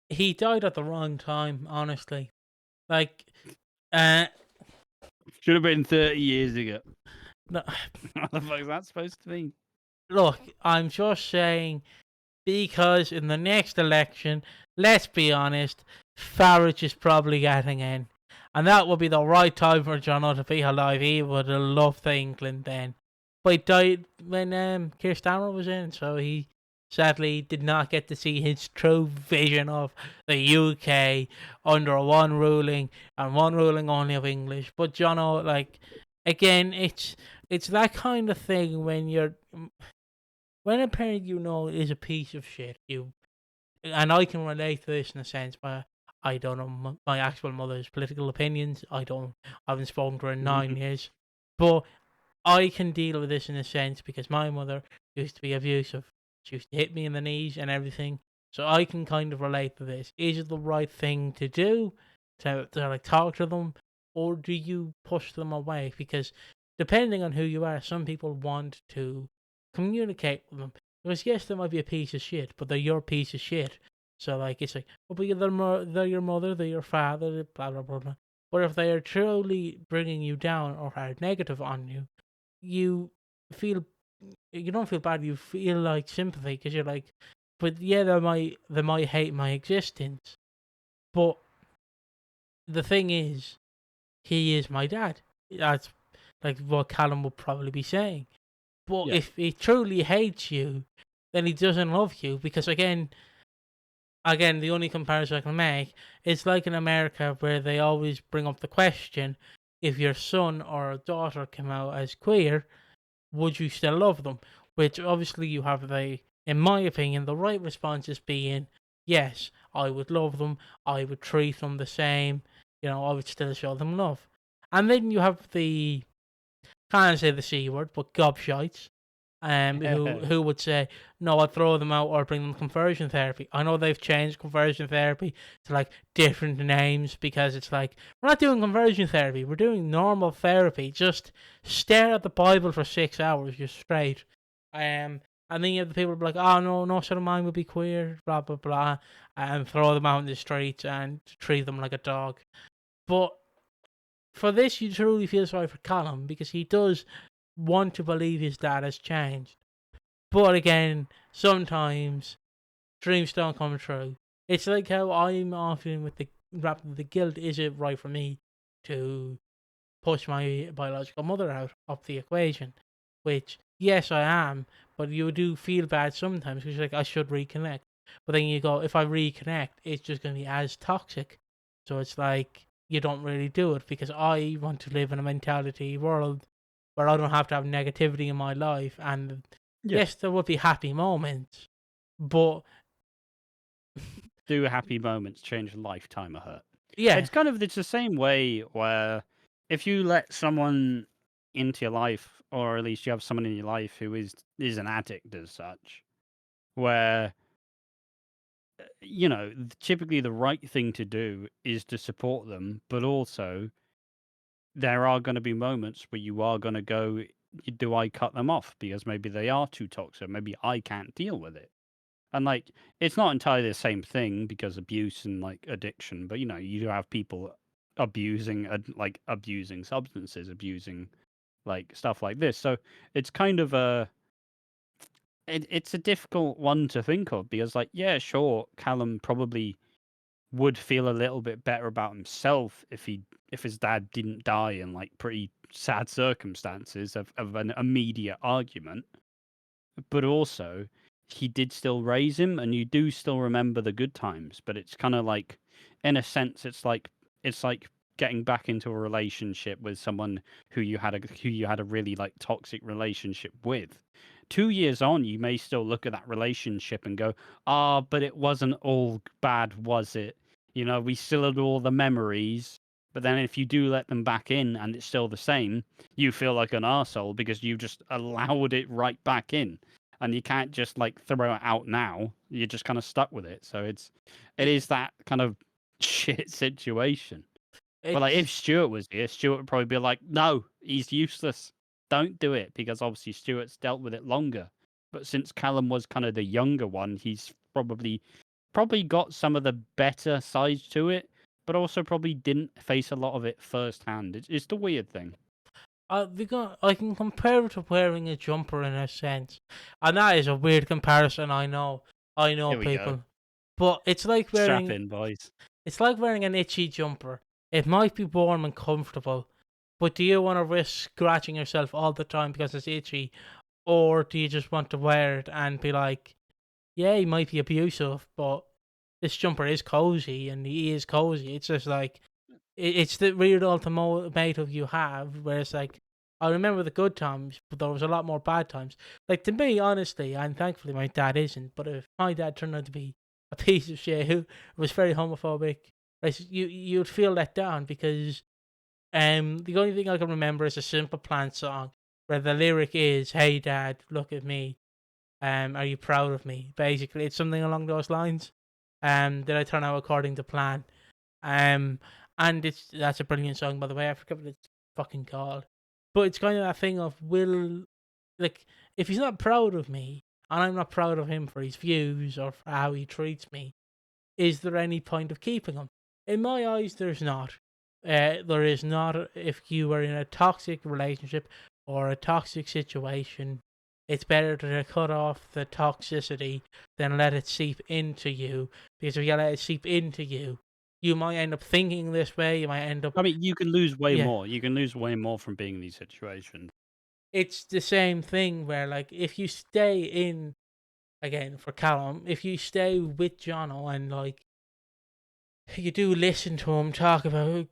He died at the wrong time, honestly. Like,
Should have been 30 years ago.
No,
What the fuck is that supposed to mean?
look, I'm just saying because in the next election, let's be honest, Farage is probably getting in. And that would be the right time for Jonno to be alive. He would have loved England then. But he died when Keir Starmer was in, so he sadly did not get to see his true vision of the UK under one ruling and one ruling only of English. But Jonno, like, again, it's that kind of thing when a parent you know is a piece of shit, and I can relate to this in a sense, but I don't know my actual mother's political opinions. I haven't spoken to her in 9 years, but I can deal with this in a sense because my mother used to be abusive. She used to hit me in the knees and everything, so I can kind of relate to this. Is it the right thing to do to like talk to them, or do you push them away? Because depending on who you are, some people want to communicate with them. Because yes, they might be a piece of shit, but they're your piece of shit. So like it's like, oh, but they're your mother, they're your father, blah blah blah blah. But if they are truly bringing you down or are negative on you, you feel you don't feel bad. You feel like sympathy because you're like, but yeah, they might hate my existence, but the thing is, he is my dad. That's like what Callum would probably be saying. But
Yeah.
if he truly hates you, then he doesn't love you because again, the only comparison I can make is like in America where they always bring up the question: if your son or daughter came out as queer, would you still love them? Which obviously you have in my opinion, the right response is being yes, I would love them, I would treat them the same, I would still show them love. And then you have can't say the C word, but gobshites, who would say, no, I'd throw them out or bring them conversion therapy. I know they've changed conversion therapy to like different names because it's like, we're not doing conversion therapy, we're doing normal therapy. Just stare at the Bible for 6 hours, you're straight. And then you have the people who be like, oh no son of mine would be queer, blah blah blah, and throw them out in the streets and treat them like a dog. But for this, you truly feel sorry for Callum because he does want to believe his dad has changed. But again, sometimes dreams don't come true. It's like how I'm often with the guilt. Is it right for me to push my biological mother out of the equation? Which, yes, I am, but you do feel bad sometimes because you're like, I should reconnect. But then you go, if I reconnect, it's just going to be as toxic. So it's like, you don't really do it because I want to live in a mentality world where I don't have to have negativity in my life. And yes, there would be happy moments, but
Do happy moments change a lifetime of hurt?
yeah,
It's the same way where if you let someone into your life, or at least you have someone in your life who is an addict as such, where typically the right thing to do is to support them, but also there are going to be moments where you are going to go, do I cut them off because maybe they are too toxic, maybe I can't deal with it. And like, it's not entirely the same thing because abuse and like addiction, but you do have people abusing substances, abusing like stuff like this. So it's kind of it's a difficult one to think of because like, yeah, sure, Callum probably would feel a little bit better about himself if his dad didn't die in like pretty sad circumstances of an immediate argument. But also, he did still raise him, and you do still remember the good times. But it's kind of like, in a sense, it's like getting back into a relationship with someone who you had a really like toxic relationship with. 2 years on, you may still look at that relationship and go, "Ah, but it wasn't all bad, was it? We still had all the memories." But then, if you do let them back in and it's still the same, you feel like an arsehole because you just allowed it right back in. And you can't just like throw it out now. You're just kind of stuck with it. So it is that kind of shit situation. But like if
it's
Stuart was here, Stuart would probably be like, no, he's useless. Don't do it, because obviously Stuart's dealt with it longer. But since Callum was kind of the younger one, he's probably got some of the better sides to it. but also probably didn't face a lot of it firsthand. It's the weird thing.
I can compare it to wearing a jumper in a sense, and that is a weird comparison. I know
Here we go.
people, but it's like
Strap
wearing
in, boys.
it's like wearing an itchy jumper. It might be warm and comfortable, but do you want to risk scratching yourself all the time because it's itchy, or do you just want to wear it and be like, yeah, he might be abusive, but this jumper is cozy and he is cozy. It's just like it's the weird ultimatum you have, where it's like, I remember the good times, but there was a lot more bad times. Like, to me, honestly, and thankfully my dad isn't, but if my dad turned out to be a piece of shit who was very homophobic, like, you'd feel let down because the only thing I can remember is a Simple Plan song where the lyric is, "Hey Dad, look at me. Are you proud of me?" Basically, it's something along those lines. Did I turn out according to plan? Um, and that's a brilliant song, by the way. I forget what it's fucking called, but it's kind of that thing of, like, if he's not proud of me and I'm not proud of him for his views or for how he treats me, is there any point of keeping him? In my eyes, there's not. There is not. If you are in a toxic relationship or a toxic situation, it's better to cut off the toxicity than let it seep into you. Because if you let it seep into you, you might end up thinking this way. You might end up,
I mean, you can lose way
yeah.
more. You can lose way more from being in these situations.
It's the same thing where, like, if you stay in, again for Callum, if you stay with Jonno and, like, you do listen to him talk about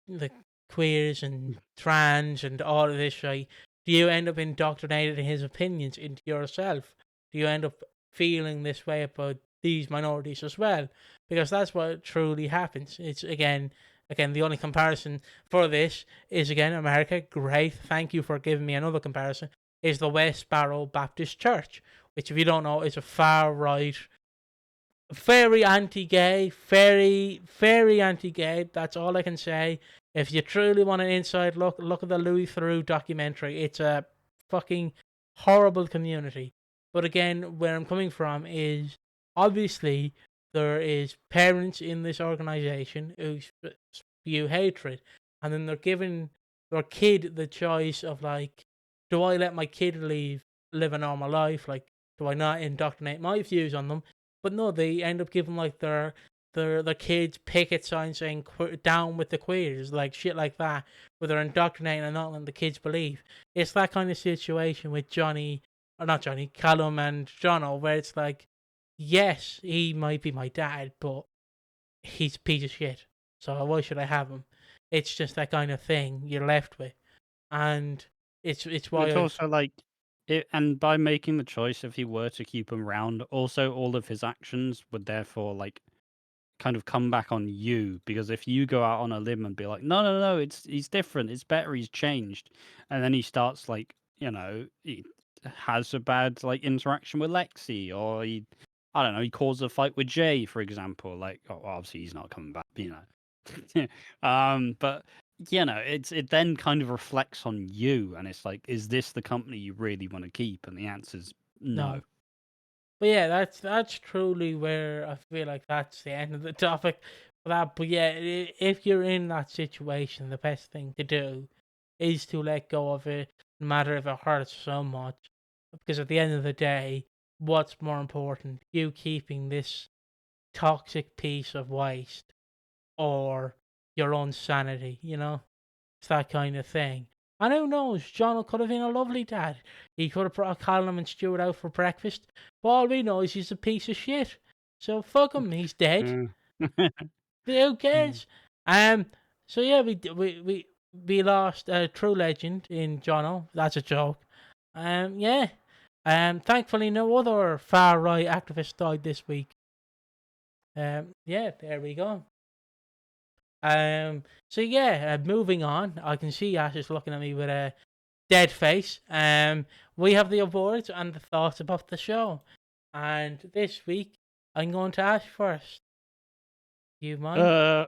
the queers and trans and all of this, right? Do you end up indoctrinating his opinions into yourself? Do you end up feeling this way about these minorities as well? Because that's what truly happens. It's again, the only comparison for this is, again, America. Great, thank you for giving me another comparison. Is the West Barrow Baptist Church, which, if you don't know, is a far right, very anti-gay, very anti-gay. That's all I can say. If you truly want an inside look, look at the Louis Theroux documentary. It's a fucking horrible community. But again, where I'm coming from is, obviously there is parents in this organization who spew hatred, and then they're giving their kid the choice of, like, do I let my kid live a normal life? Like, do I not indoctrinate my views on them? But no, they end up giving, like, their kids picket signs saying "down with the queers," like shit like that, where they're indoctrinating and not letting the kids believe. It's that kind of situation with Callum and Jonno, where it's like, yes, he might be my dad, but he's a piece of shit. So why should I have him? It's just that kind of thing you're left with, and it's why
It's also like and by making the choice, if he were to keep him round, also all of his actions would therefore like kind of come back on you, because if you go out on a limb and be like, no, no, no, he's different, it's better, he's changed, and then he starts like, he has a bad like interaction with Lexi, or I don't know, he causes a fight with Jay, for example. Like, obviously he's not coming back, but it then kind of reflects on you, and it's like, is this the company you really want to keep? And the answer's no.
no. But yeah, that's truly where I feel like that's the end of the topic for that. But yeah, if you're in that situation, the best thing to do is to let go of it, no matter if it hurts so much. Because at the end of the day, what's more important, you keeping this toxic piece of waste or your own sanity? It's that kind of thing. And who knows, John could have been a lovely dad. He could have brought Callum and Stuart out for breakfast. But all we know is he's a piece of shit. So fuck him, he's dead.
Mm.
Who cares? Um. So yeah, we lost a true legend in Jono. That's a joke. Yeah. Thankfully, no other far right activists died this week. Yeah, there we go. So yeah, moving on. I can see Ash is looking at me with a dead face. We have the awards and the thoughts about the show. And this week, I'm going to Ash first. Do you mind?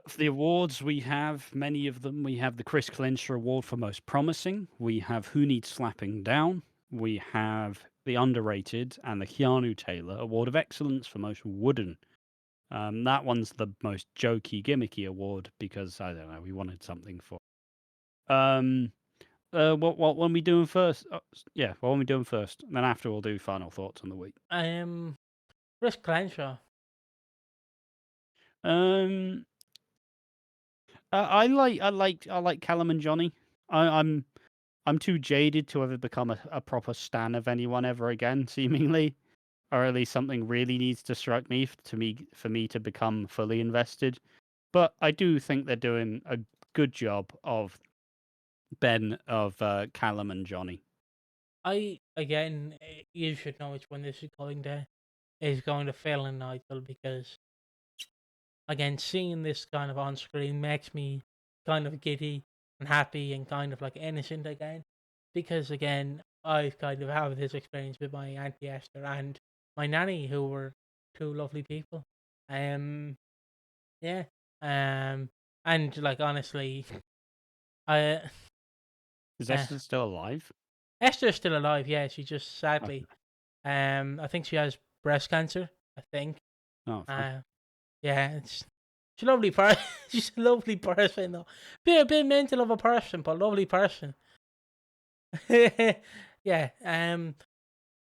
For the awards, we have many of them. We have the Chris Clincher Award for Most Promising. We have Who Needs Slapping Down. We have the Underrated and the Keanu Taylor Award of Excellence for Most Wooden. That one's the most jokey, gimmicky award because I don't know, we wanted something for. Um, what when we doing first? Yeah, what when we doing first? And then after we'll do final thoughts on the week.
Chris Crenshaw.
Um, I like Callum and Johnny. I'm too jaded to ever become a proper stan of anyone ever again, seemingly, or at least something really needs to strike me for me to become fully invested. But I do think they're doing a good job of Callum and Johnny.
You should know which one this is going to Phil and Nigel, because again, seeing this kind of on screen makes me kind of giddy and happy and kind of like innocent again, because again, I've kind of had this experience with my auntie Esther and my nanny, who were two lovely people. Um, yeah, and like honestly, I
Is
uh,
Esther still alive?
Esther's still alive. Yeah, she just
Okay.
sadly, I think she has breast cancer. I think.
Oh, fuck.
Yeah, she's a lovely person. She's a lovely person, though. Be a bit mental of a person, but lovely person. Yeah.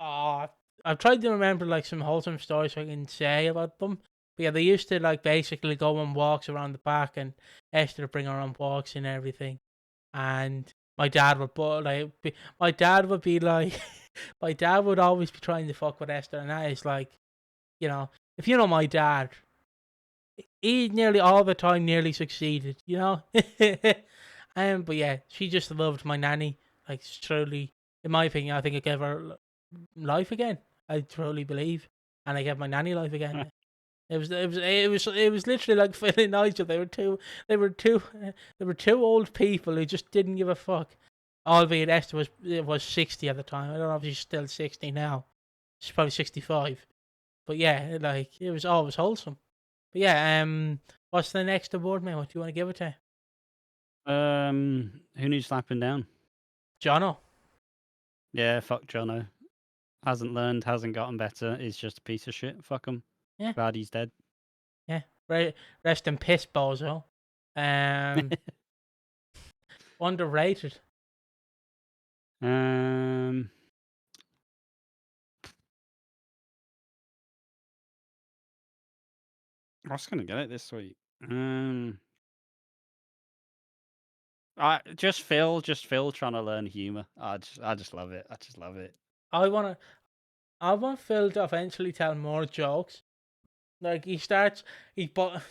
Oh, I've tried to remember like some wholesome stories I can say about them. But yeah, they used to like basically go on walks around the park, and Esther would bring her on walks and everything. And my dad would my dad would be like, my dad would always be trying to fuck with Esther, and that is like, if you know my dad, he nearly all the time nearly succeeded, you know. But yeah, she just loved my nanny. Like truly, in my opinion, I think I gave her life again. I truly believe, and I gave my nanny life again. It was literally like Phil and Nigel. They were two old people who just didn't give a fuck. Albeit Esther was 60 at the time. I don't know if she's still 60 now. She's probably 65. But yeah, like it was always wholesome. But yeah, what's the next award, man? What do you want to give it to?
Who needs slapping down?
Jonno.
Yeah, fuck Jonno. Hasn't learned, hasn't gotten better. Is just a piece of shit. Fuck him.
Yeah,
Glad he's dead.
yeah. Rest in piss, bozo. Um, Underrated.
Um, I was gonna get it this week. Just Phil trying to learn humor. I just love it. I just love it.
I wanna, I want Phil to eventually tell more jokes. Like he starts, but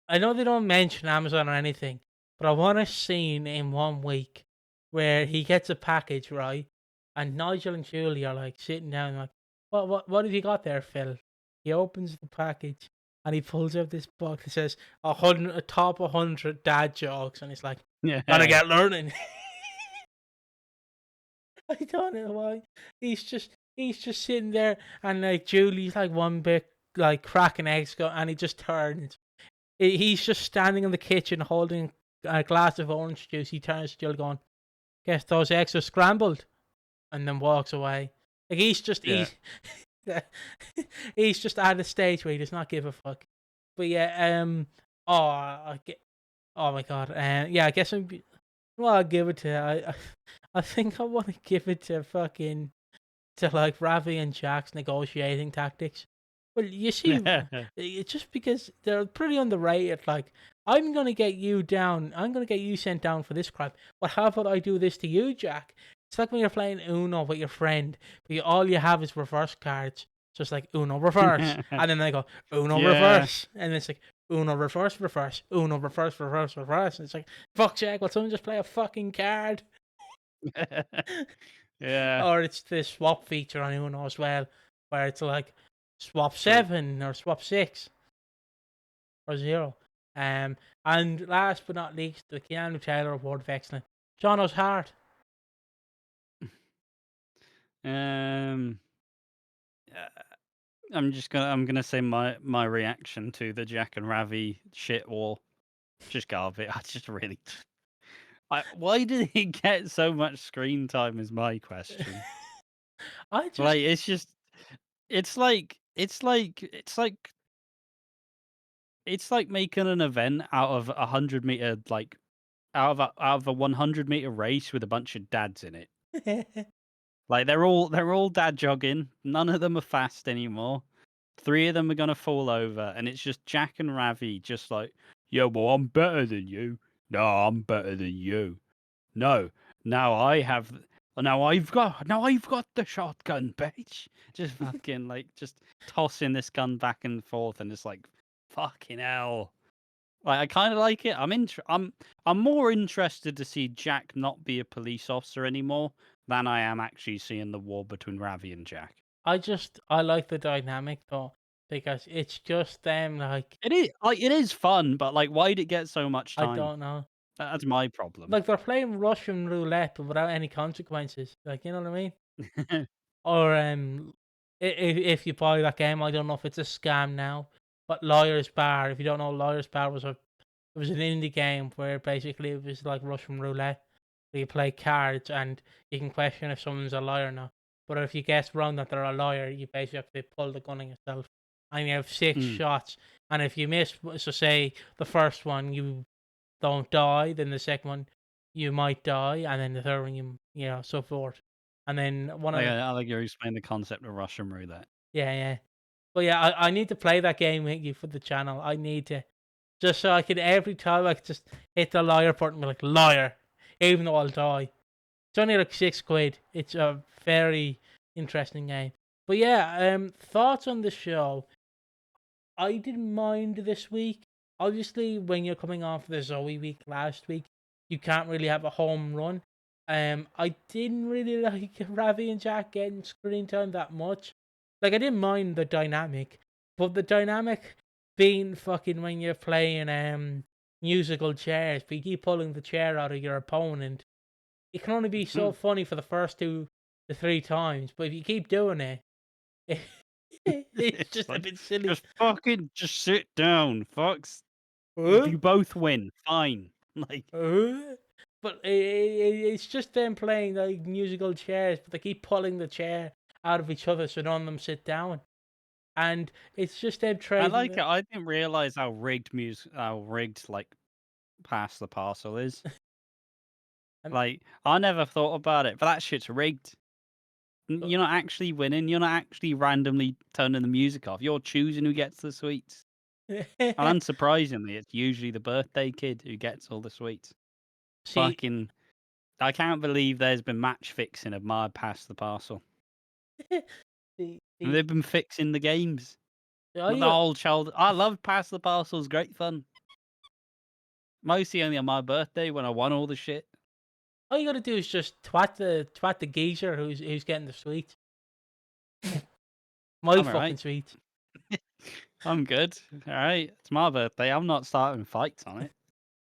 I know they don't mention Amazon or anything, but I want a scene in 1 week where he gets a package, right? And Nigel and Julie are like sitting down, like, what have you got there, Phil? He opens the package and he pulls out this book that says a top 100 dad jokes, and it's like,
Yeah.
gotta get learning. I don't know why. He's just sitting there, and like Julie's like one bit like cracking eggs, and he just turns. He's just standing in the kitchen holding a glass of orange juice. He turns to Jill going, "Guess those eggs are scrambled," and then walks away. Like
Yeah.
he's just at a stage where he does not give a fuck. But yeah, oh my god, yeah, I guess I'll give it to. I think I want to give it to like Ravi and Jack's negotiating tactics. Well, you see, it's just because they're pretty underrated. Like, I'm gonna get you down. I'm gonna get you sent down for this crime. But how about I do this to you, Jack? It's like when you're playing Uno with your friend, but all you have is reverse cards. So it's like Uno reverse, and then they go Uno
Yeah.
reverse, and it's like Uno reverse reverse, Uno reverse reverse reverse. And it's like, fuck, Jack. Will someone just play a fucking card?
Yeah.
Or it's the swap feature on Uno as well, where it's like swap
True.
7 or swap 6 or 0. And last but not least, the Keanu Taylor Award of Excellence, Jonno's Heart.
Um, I'm gonna say my reaction to the Jack and Ravi shit war. Just garbage. I just really. Why did he get so much screen time? Is my question.
I just
Like it's just, it's like It's like making an event out of 100 meter, like out of a 100 meter race with a bunch of dads in it. Like they're all dad jogging. None of them are fast anymore. 3 of them are gonna fall over, and it's just Jack and Ravi just like, "Yo, well, I'm better than you. No, I'm better than you. No, now I have. Now I've got the shotgun, bitch." Just fucking like just tossing this gun back and forth, and it's like, fucking hell. Like I kind of like it. I'm more interested to see Jack not be a police officer anymore than I am actually seeing the war between Ravi and Jack.
I like the dynamic though, because it's just them like
It is fun, but like, why did it get so much
I
time?
don't know.
That's my problem.
Like they're playing Russian roulette but without any consequences. Like you know what I mean? Or if you buy that game, I don't know if it's a scam now, but Liar's Bar. If you don't know, Liar's Bar was an indie game where basically it was like Russian roulette. Where you play cards and you can question if someone's a liar or not. But if you guess wrong that they're a liar, you basically have to pull the gun on yourself. And you have six
Mm.
shots. And if you miss, so say the first one you don't die, then the second one you might die, and then the third one you know so forth. And then one of
I like you explained the concept of Russian roulette.
yeah. But yeah, I need to play that game with you for the channel. I need to just so I can every time I could just hit the liar button and be like liar, even though I'll die. It's only like £6. It's a very interesting game. But yeah, thoughts on the show. I didn't mind this week. Obviously, when you're coming off the Zoey week last week, you can't really have a home run. I didn't really like Ravi and Jack getting screen time that much. Like I didn't mind the dynamic, but the dynamic being fucking when you're playing musical chairs, but you keep pulling the chair out of your opponent. It can only be so funny for the first 2 to 3 times, but if you keep doing it, it's
It's
just a
like,
bit silly.
just sit down, fucks.
Huh?
You both win, fine. Like,
But it's just them playing like musical chairs, but they keep pulling the chair out of each other so none of them sit down. And it's just them
I
trading
like it.
the.
I didn't realize how rigged like pass the parcel is.
And,
Like, I never thought about it, but that shit's rigged.
uh,
You're not actually winning. You're not actually randomly turning the music off. You're choosing who gets the sweets. And unsurprisingly, it's usually the birthday kid who gets all the sweets.
see,
Fucking, I can't believe there's been match fixing of my pass the parcel. And
see,
they've been fixing the games.
all
The
you,
whole child. I love pass the parcels. Great fun. Mostly only on my birthday when I won all the shit.
all you gotta do is just twat the geezer who's getting the sweets. My
I'm
fucking
alright.
sweets.
I'm good. All right. It's my birthday. I'm not starting fights on it.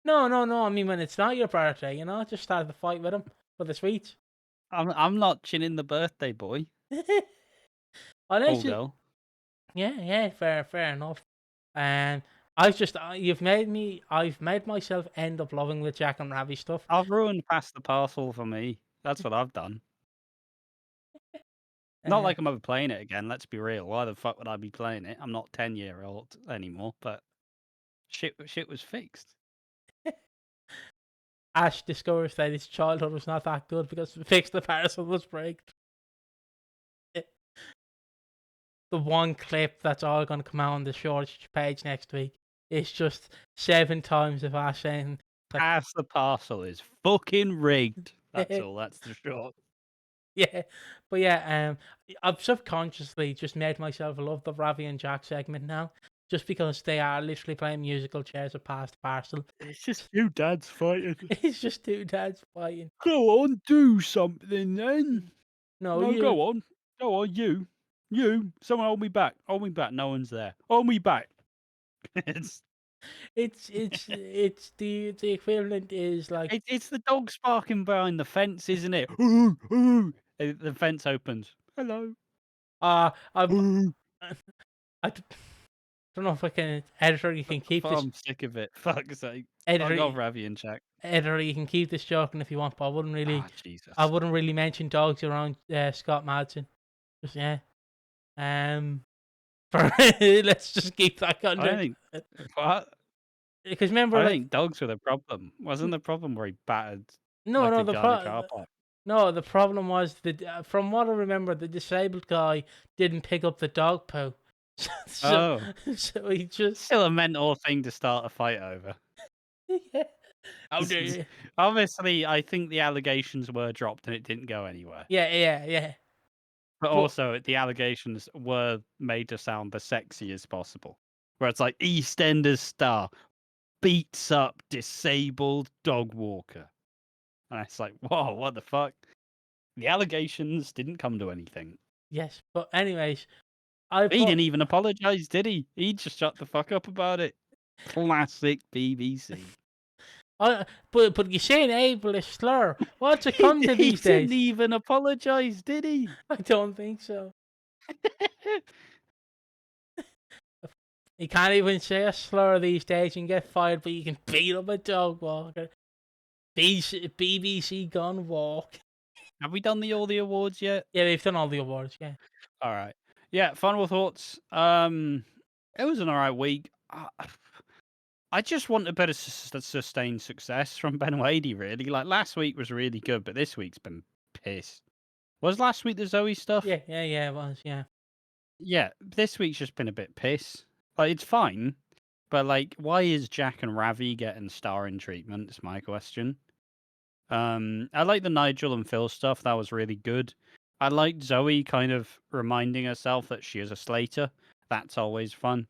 No. I mean, when it's not your birthday, just start the fight with him for the sweets.
I'm not chinning the birthday boy
Unless
or
you,
girl.
yeah, fair enough. And I've made myself end up loving the Jack and Ravi stuff.
I've ruined past the parcel for me. That's what I've done. Not
Uh,
like I'm ever playing it again. Let's be real. Why the fuck would I be playing it? I'm not 10-year-old anymore. But shit was fixed.
Ash discovers that his childhood was not that good because fixed the parcel was break. The one clip that's all going to come out on the short page next week is just 7 times of Ash saying like,
Pass the parcel is fucking rigged. That's all. That's the short.
yeah, but yeah, I've subconsciously just made myself love the Ravi and Jack segment now, just because they are literally playing musical chairs of past parcel.
It's just you dads fighting.
It's just two dads fighting.
Go on, do something then.
No,
No,
you.
go on. Go on, you. You. Someone hold me back. Hold me back. No one's there. Hold me back. it's,
It's the equivalent is like
it's the dog sparking behind the fence, isn't it? Ooh, ooh. The fence opens. Hello.
I'm
Ooh.
I don't know if I can editor you can keep this
I'm sick of it. Fuck's sake. Fuck
editor
off, Ravi and Jack.
editor you can keep this joking if you want, but
Ah,
I
Jesus.
wouldn't really mention dogs around Scott Madsen. Just yeah. Um Let's just keep that
I
context.
think what?
Because remember,
I
like,
think dogs were the problem. Wasn't the problem where he battered
no,
like
no,
a guy in a car park?
no, the problem was that from what I remember, the disabled guy didn't pick up the dog poo, so,
Oh,
so he just
still a mental thing to start a fight over.
yeah. How dare you?
Obviously, I think the allegations were dropped and it didn't go anywhere.
Yeah.
But
But
also, the allegations were made to sound the sexiest possible. Where it's like EastEnders star beats up disabled dog walker. And it's like, whoa, what the fuck? The allegations didn't come to anything.
yes, but anyways, I
He
thought,
didn't even apologise, did he? He just shut the fuck up about it. Classic BBC.
but you saying ableist slur. What's it
He,
come to
he
these
didn't
days?
even apologise, did he?
I don't think so. You can't even say a slur these days and get fired, but you can beat up a dog walker. BBC Gone Walk.
Have we done all the awards yet?
Yeah, they've done all the awards. Yeah.
All right. Yeah, final thoughts. It was an alright week. I just want a bit of sustained success from Ben Wadey, really. Like, last week was really good, but this week's been piss. Was last week the Zoey stuff?
Yeah, it was. Yeah.
Yeah, this week's just been a bit piss. Like, it's fine, but, like, why is Jack and Ravi getting starring treatment? Is my question. I like the Nigel and Phil stuff. That was really good. I liked Zoey kind of reminding herself that she is a Slater. That's always fun.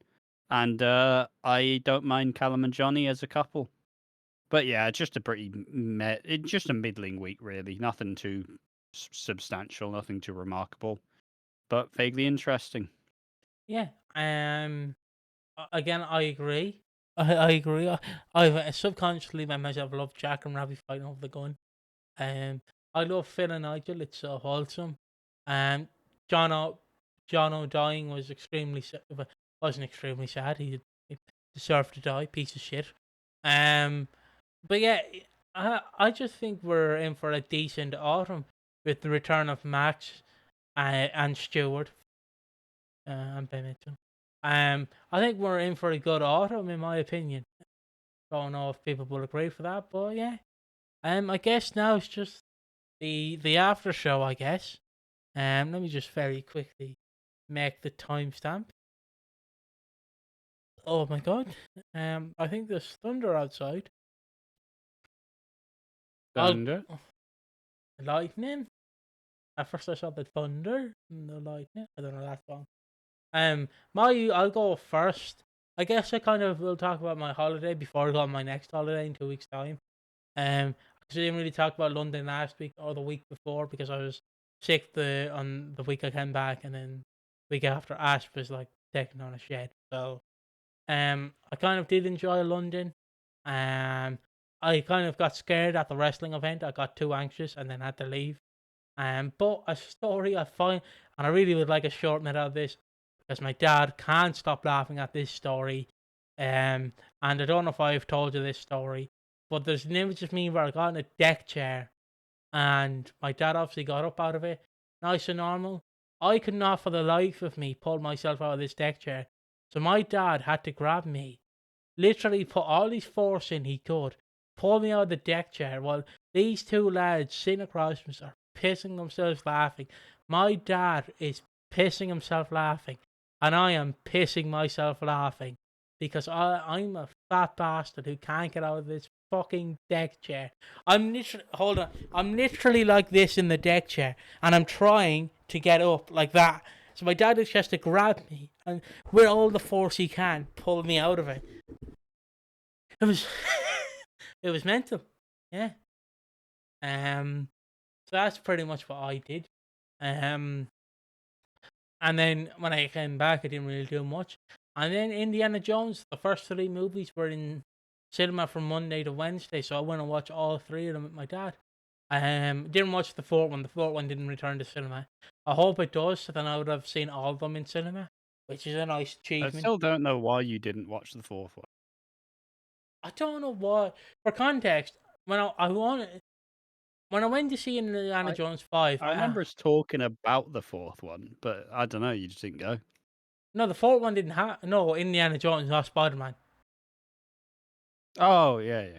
And I don't mind Callum and Johnny as a couple. But yeah, just a pretty just a middling week, really. Nothing too substantial, nothing too remarkable, but vaguely interesting.
Yeah. Again, I agree. I agree. I've subconsciously made myself love Jack and Ravi fighting over the gun. I love Phil and Nigel. It's so wholesome. Um, Jonno, Jonno dying was wasn't extremely sad. He deserved to die. Piece of shit. But yeah, I just think we're in for a decent autumn with the return of Max and Stewart and Ben Mitchell. I think we're in for a good autumn, in my opinion. Don't know if people will agree for that, but yeah. I guess now it's just the after show, I guess. Let me just very quickly make the timestamp. Oh my god. I think there's thunder outside.
Thunder.
Lightning. At first I saw the thunder and the lightning. I don't know that song. I'll go first. I guess I kind of will talk about my holiday before I go on my next holiday in 2 weeks' time. Because I didn't really talk about London last week or the week before because I was sick on the week I came back, and then week after Ash was like taking on a shed. So, I kind of did enjoy London. I kind of got scared at the wrestling event. I got too anxious and then had to leave. But a story I find, and I really would like a short minute of this because my dad can't stop laughing at this story. And I don't know if I've told you this story, but there's an image of me where I got in a deck chair, and my dad obviously got up out of it, nice and normal. I could not for the life of me pull myself out of this deck chair. So my dad had to grab me, literally put all his force in he could, pull me out of the deck chair while these two lads sitting across from us are pissing themselves laughing. My dad is pissing himself laughing, and I am pissing myself laughing because I'm a fat bastard who can't get out of this fucking deck chair. I'm literally like this in the deck chair, and I'm trying to get up like that. So my dad is just to grab me and with all the force he can pull me out of it. It was it was mental. Yeah. So that's pretty much what I did. And then when I came back, I didn't really do much. And then Indiana Jones, the first three movies were in cinema from Monday to Wednesday, so I went and watched all three of them with my dad. Didn't watch the fourth one. The fourth one didn't return to cinema. I hope it does, so then I would have seen all of them in cinema, which is a nice
I
achievement.
still don't know why you didn't watch the fourth one.
I don't know why. For context, when when I went to see Indiana Jones 5,
I remember us talking about the fourth one, but I don't know, you just didn't go.
No, the fourth one didn't have. No, Indiana Jones, not Spider-Man.
Oh, yeah, yeah.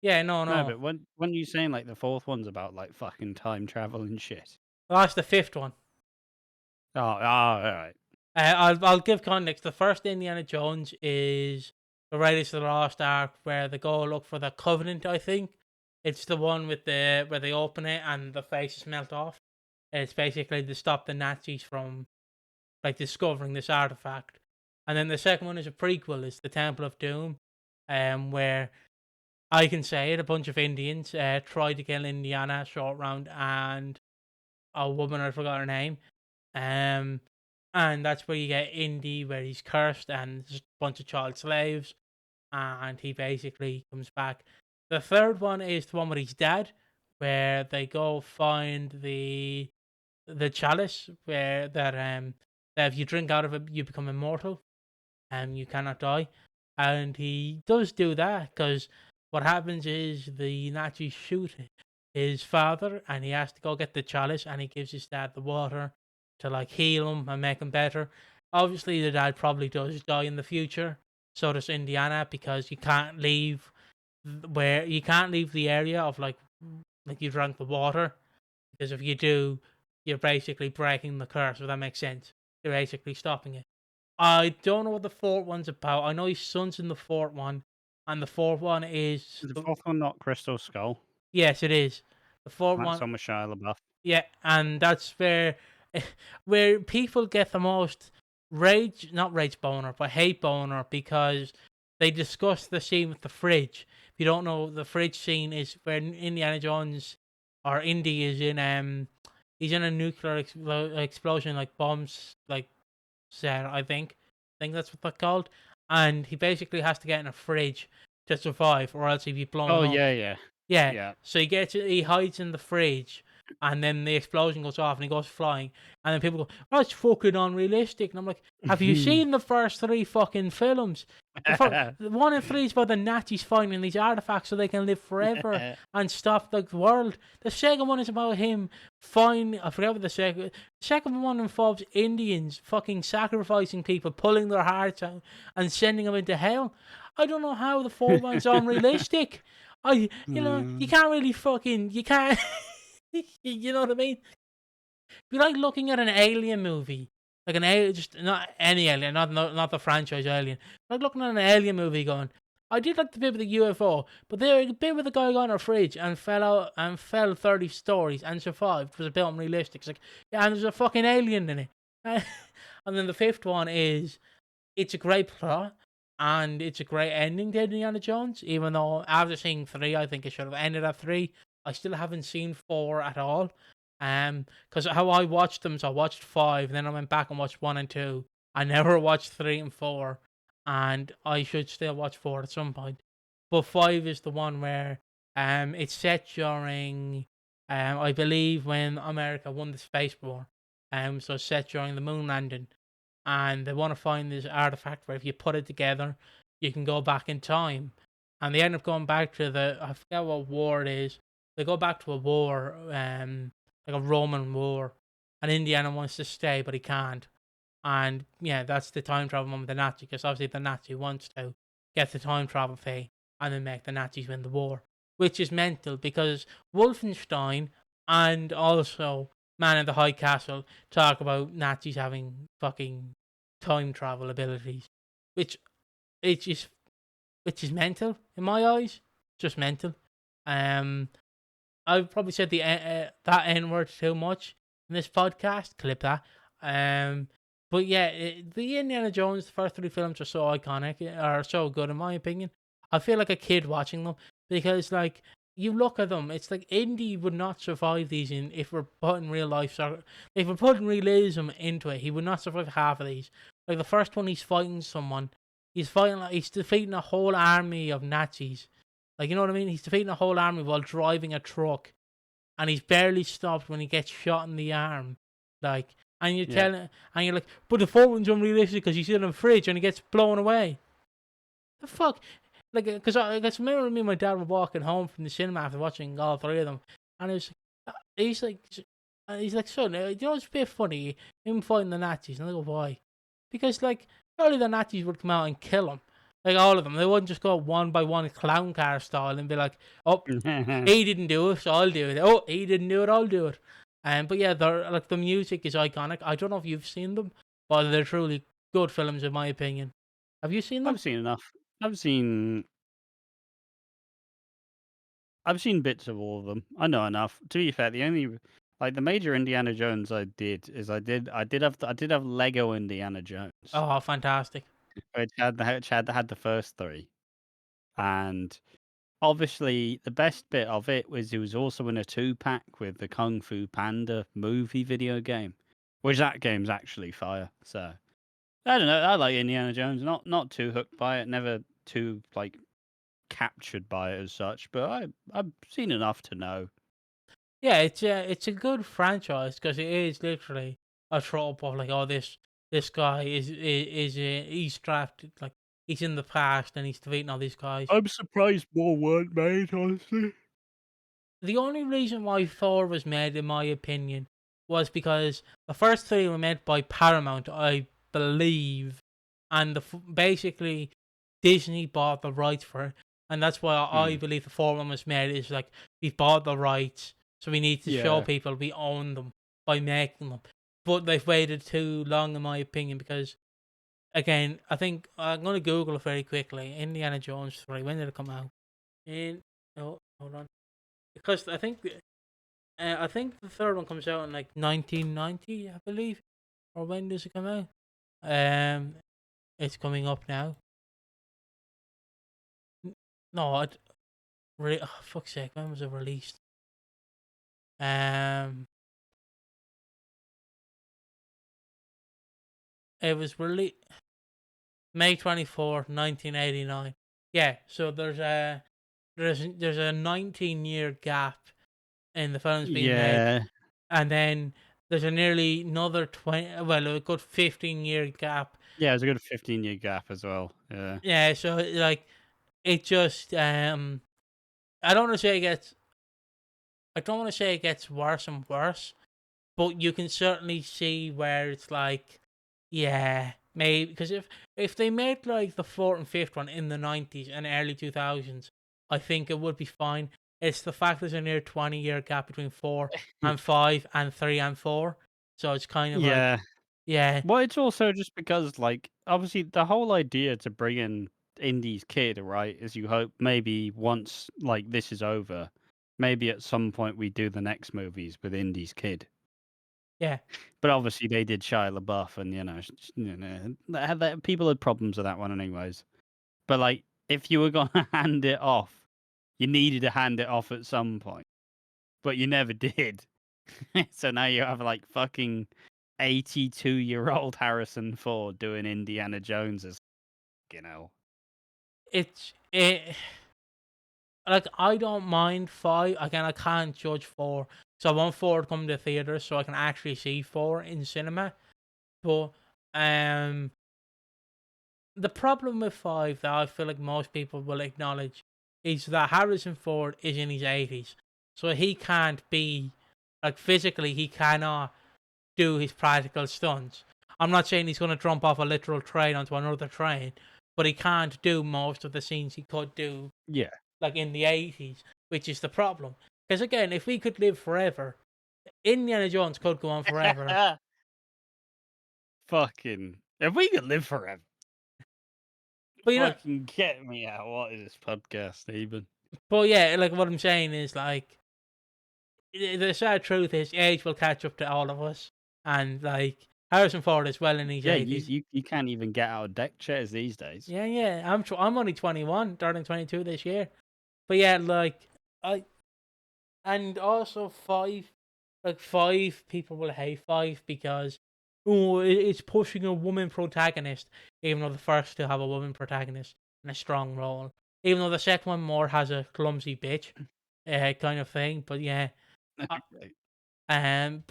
Yeah, no,
No,
no.
but when you saying like the fourth one's about like fucking time travel and shit.
Well, that's the fifth one.
Oh, all right.
I'll give context. The first Indiana Jones is the Raiders of the Lost Ark, where they go look for the Covenant. I think it's the one with the where they open it and the faces melt off. It's basically to stop the Nazis from like discovering this artifact. And then the second one is a prequel. It's the Temple of Doom, where I can say it. A bunch of Indians tried to kill Indiana short round and a woman, I forgot her name. Um, and that's where you get Indy, where he's cursed and there's a bunch of child slaves, and he basically comes back. The third one is the one with his dad, where they go find the chalice, where that if you drink out of it, you become immortal, and you cannot die. And he does do that because what happens is the Nazis shoot his father, and he has to go get the chalice, and he gives his dad the water to like heal him and make him better. Obviously, the dad probably does die in the future. So does Indiana, because you can't leave the area of like you drank the water, because if you do, you're basically breaking the curse. If that makes sense, you're basically stopping it. I don't know what the fourth one's about. I know his son's in the fourth one, and the fourth one is
Is the fourth one not Crystal Skull?
yes, it is. The fourth
That's
one,
on with Shia LaBeouf.
yeah, and that's where people get the most not rage boner, but hate boner, because they discuss the scene with the fridge. If you don't know, the fridge scene is where Indiana Jones or Indy is in he's in a nuclear explosion, like bombs, like set. I think that's what they're called, and he basically has to get in a fridge to survive, or else he'd be blown
Oh,
up.
yeah, yeah.
Yeah.
Yeah.
So he hides in the fridge, and then the explosion goes off, and he goes flying, and then people go, "That's fucking unrealistic." And I'm like, "Have you seen the first three fucking films? The 1 and 3 is about the Nazis finding these artifacts so they can live forever and stop the world. The second one is about him finding. I forget what the second. The second one involves Indians fucking sacrificing people, pulling their hearts out, and sending them into hell. I don't know how the fourth one's unrealistic. You can't really fucking, you can't, you know what I mean? It'd be like looking at an alien movie, like an alien, just not any alien, not the franchise Alien. Like looking at an alien movie, going, I did like the bit with the UFO, but the bit with the guy got on a fridge and fell 30 stories and survived was a bit unrealistic. It's like, yeah, and there's a fucking alien in it. And then the fifth one is, it's a great plot. And it's a great ending to Indiana Jones, even though after seeing 3, I think it should have ended at 3. I still haven't seen 4 at all. Because how I watched them, so I watched 5, then I went back and watched 1 and 2. I never watched 3 and 4, and I should still watch 4 at some point. But 5 is the one where it's set during, I believe, when America won the space war. So it's set during the moon landing. And they want to find this artifact where if you put it together, you can go back in time. And they end up going back to I forget what war it is. They go back to a war, like a Roman war. And Indiana wants to stay, but he can't. And yeah, that's the time travel moment with the Nazi, because obviously the Nazi wants to get the time travel thing and then make the Nazis win the war. Which is mental, because Wolfenstein and also Man in the High Castle talk about Nazis having fucking time travel abilities, which is mental in my eyes. Just mental. I've probably said that N word too much in this podcast. Clip that. But yeah, the Indiana Jones, the first 3 films are so iconic, are so good in my opinion. I feel like a kid watching them, because like, you look at them, it's like Indy would not survive these if we're putting real life, if we're putting realism into it, he would not survive half of these. Like the first one, he's fighting someone, he's defeating a whole army of Nazis. Like, you know what I mean? He's defeating a whole army while driving a truck, and he's barely stopped when he gets shot in the arm. Like, and you're like, but the fourth one's unrealistic because he's in a fridge and he gets blown away. The fuck? Like, because I remember me and my dad were walking home from the cinema after watching all 3 of them, and he's like, son, you know, it's a bit funny, him fighting the Nazis. And I go, why? Because, like, surely the Nazis would come out and kill him. Like, all of them. They wouldn't just go one by one clown car style and be like, oh, he didn't do it, so I'll do it. Oh, he didn't do it, I'll do it. But yeah, the music is iconic. I don't know if you've seen them, but they're truly good films in my opinion. Have you seen them?
I've seen enough. I've seen bits of all of them. I know enough. To be fair, the only like the major Indiana Jones I did have Lego Indiana Jones,
Oh, fantastic.
which had the first three, and obviously the best bit of it was also in a 2-pack with the Kung Fu Panda movie video game, which that game's actually fire. So I don't know. I like Indiana Jones. Not too hooked by it. Never too like captured by it as such. But I've seen enough to know.
Yeah, it's a good franchise because it is literally a trope of like, oh, this guy he's drafted, like he's in the past and he's defeating all these guys.
I'm surprised more weren't made, honestly.
The only reason why 4 was made, in my opinion, was because the first 3 were made by Paramount, I believe, and basically Disney bought the rights for it, and that's why I believe the 4th one was made. Is like, we bought the rights, so we need to show people we own them by making them. But they've waited too long, in my opinion, because again, I think I'm going to Google it very quickly. Indiana Jones 3. When did it come out? Oh, hold on. Because I think the 3rd one comes out in like 1990, I believe. Or when does it come out? It's coming up now. No, fuck's sake, when was it released? It was released May 24th, 1989. Yeah, so there's a 19-year gap in the films being made, and then there's nearly another a good 15-year gap.
Yeah, it's a good 15-year gap as well. Yeah.
Yeah, so like it just I don't want to say it gets worse and worse, but you can certainly see where it's like, yeah, maybe because if they made like the 4th and 5th one in the 90s and early 2000s, I think it would be fine. It's the fact there's a near 20-year gap between 4 and 5 and 3 and 4, so it's kind of like, yeah.
Well, it's also just because, like, obviously the whole idea to bring in Indy's kid, right, is you hope maybe once like this is over, maybe at some point we do the next movies with Indy's kid.
Yeah.
But obviously they did Shia LaBeouf, and people had problems with that one, anyways. But like, if you were gonna hand it off, you needed to hand it off at some point, but you never did. So now you have like fucking 82-year-old Harrison Ford doing Indiana Jones as, you know.
Like, I don't mind 5. Again, I can't judge 4. So I want 4 to come to theaters so I can actually see 4 in cinema. But the problem with 5 that I feel like most people will acknowledge is that Harrison Ford is in his 80s. So he can't be, like, physically, he cannot do his practical stunts. I'm not saying he's going to jump off a literal train onto another train, but he can't do most of the scenes he could do.
Yeah.
Like in the 80s, which is the problem. Because again, if we could live forever, Indiana Jones could go on forever.
Fucking, if we could live forever.
But
fucking get me out. What is this podcast even?
But yeah, like what I'm saying is, like, the sad truth is age will catch up to all of us. And like Harrison Ford is well in his 80s.
You can't even get out of deck chairs these days.
Yeah. I'm only 21, turning 22 this year. But yeah, like and also 5 people will hate 5 because it's pushing a woman protagonist, even though the first to have a woman protagonist and a strong role. Even though the second one more has a clumsy bitch kind of thing. But yeah. But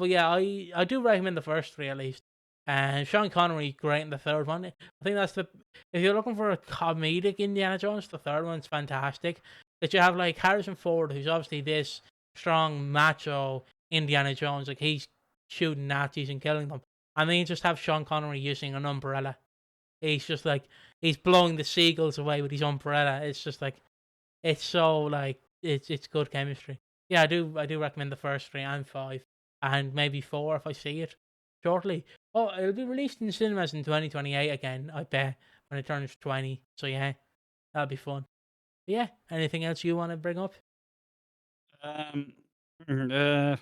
yeah, I do recommend the first 3 at least. And Sean Connery great in the 3rd one. I think that's if you're looking for a comedic Indiana Jones, the 3rd one's fantastic. That you have like Harrison Ford, who's obviously this strong macho Indiana Jones, like he's shooting Nazis and killing them. and then you just have Sean Connery using an umbrella. He's just like he's blowing the seagulls away with his umbrella. It's just like it's so like it's good chemistry. Yeah, I do recommend the first 3 and 5, and maybe 4 if I see it shortly. Oh, it'll be released in cinemas in 2028 again. I bet when it turns 20. So yeah, that'll be fun. Yeah. Anything else you want to bring up?
Uh,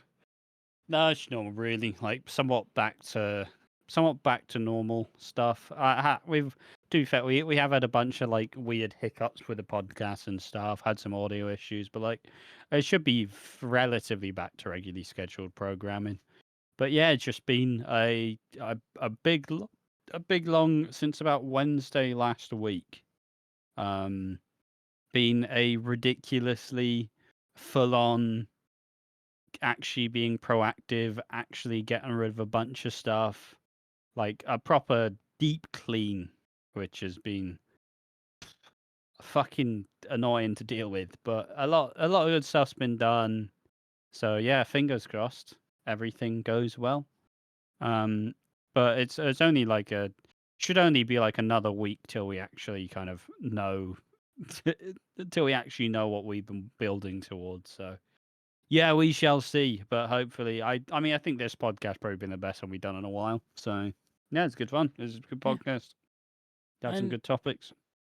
no, it's normal, really. Like somewhat back to normal stuff. We've to be fair, we have had a bunch of like weird hiccups with the podcast and stuff. Had some audio issues, but like it should be relatively back to regularly scheduled programming. But yeah, it's just been a big long since about Wednesday last week. Been a ridiculously full on, actually being proactive, actually getting rid of a bunch of stuff, like a proper deep clean, which has been fucking annoying to deal with. But a lot of good stuff's been done. So yeah, fingers crossed, everything goes well. But it's only like should only be like another week till we actually kind of know till we actually know what we've been building towards. So yeah, we shall see. But hopefully, I mean, I think this podcast probably been the best one we've done in a while. So yeah, it's good fun. It's a good
Yeah.
podcast. Got some
And
good topics.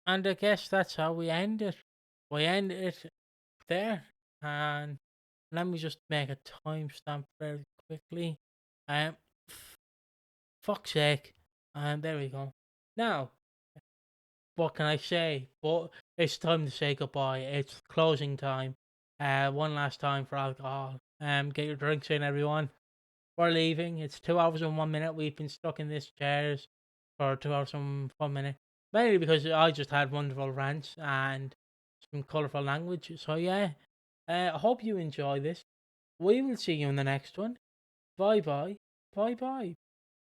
and I guess that's how we end it. We end it there. And let me just make a timestamp very quickly. Um, fuck's sake. And there we go. Now, what can I say? But it's time to say goodbye. It's closing time. One last time for alcohol. Get your drinks in, everyone. We're leaving. It's 2 hours and 1 minute. We've been stuck in this chairs for 2 hours and 1 minute. Mainly because I just had wonderful rants and some colourful language. So yeah, I hope you enjoy this. We will see you in the next one. Bye bye. Bye bye.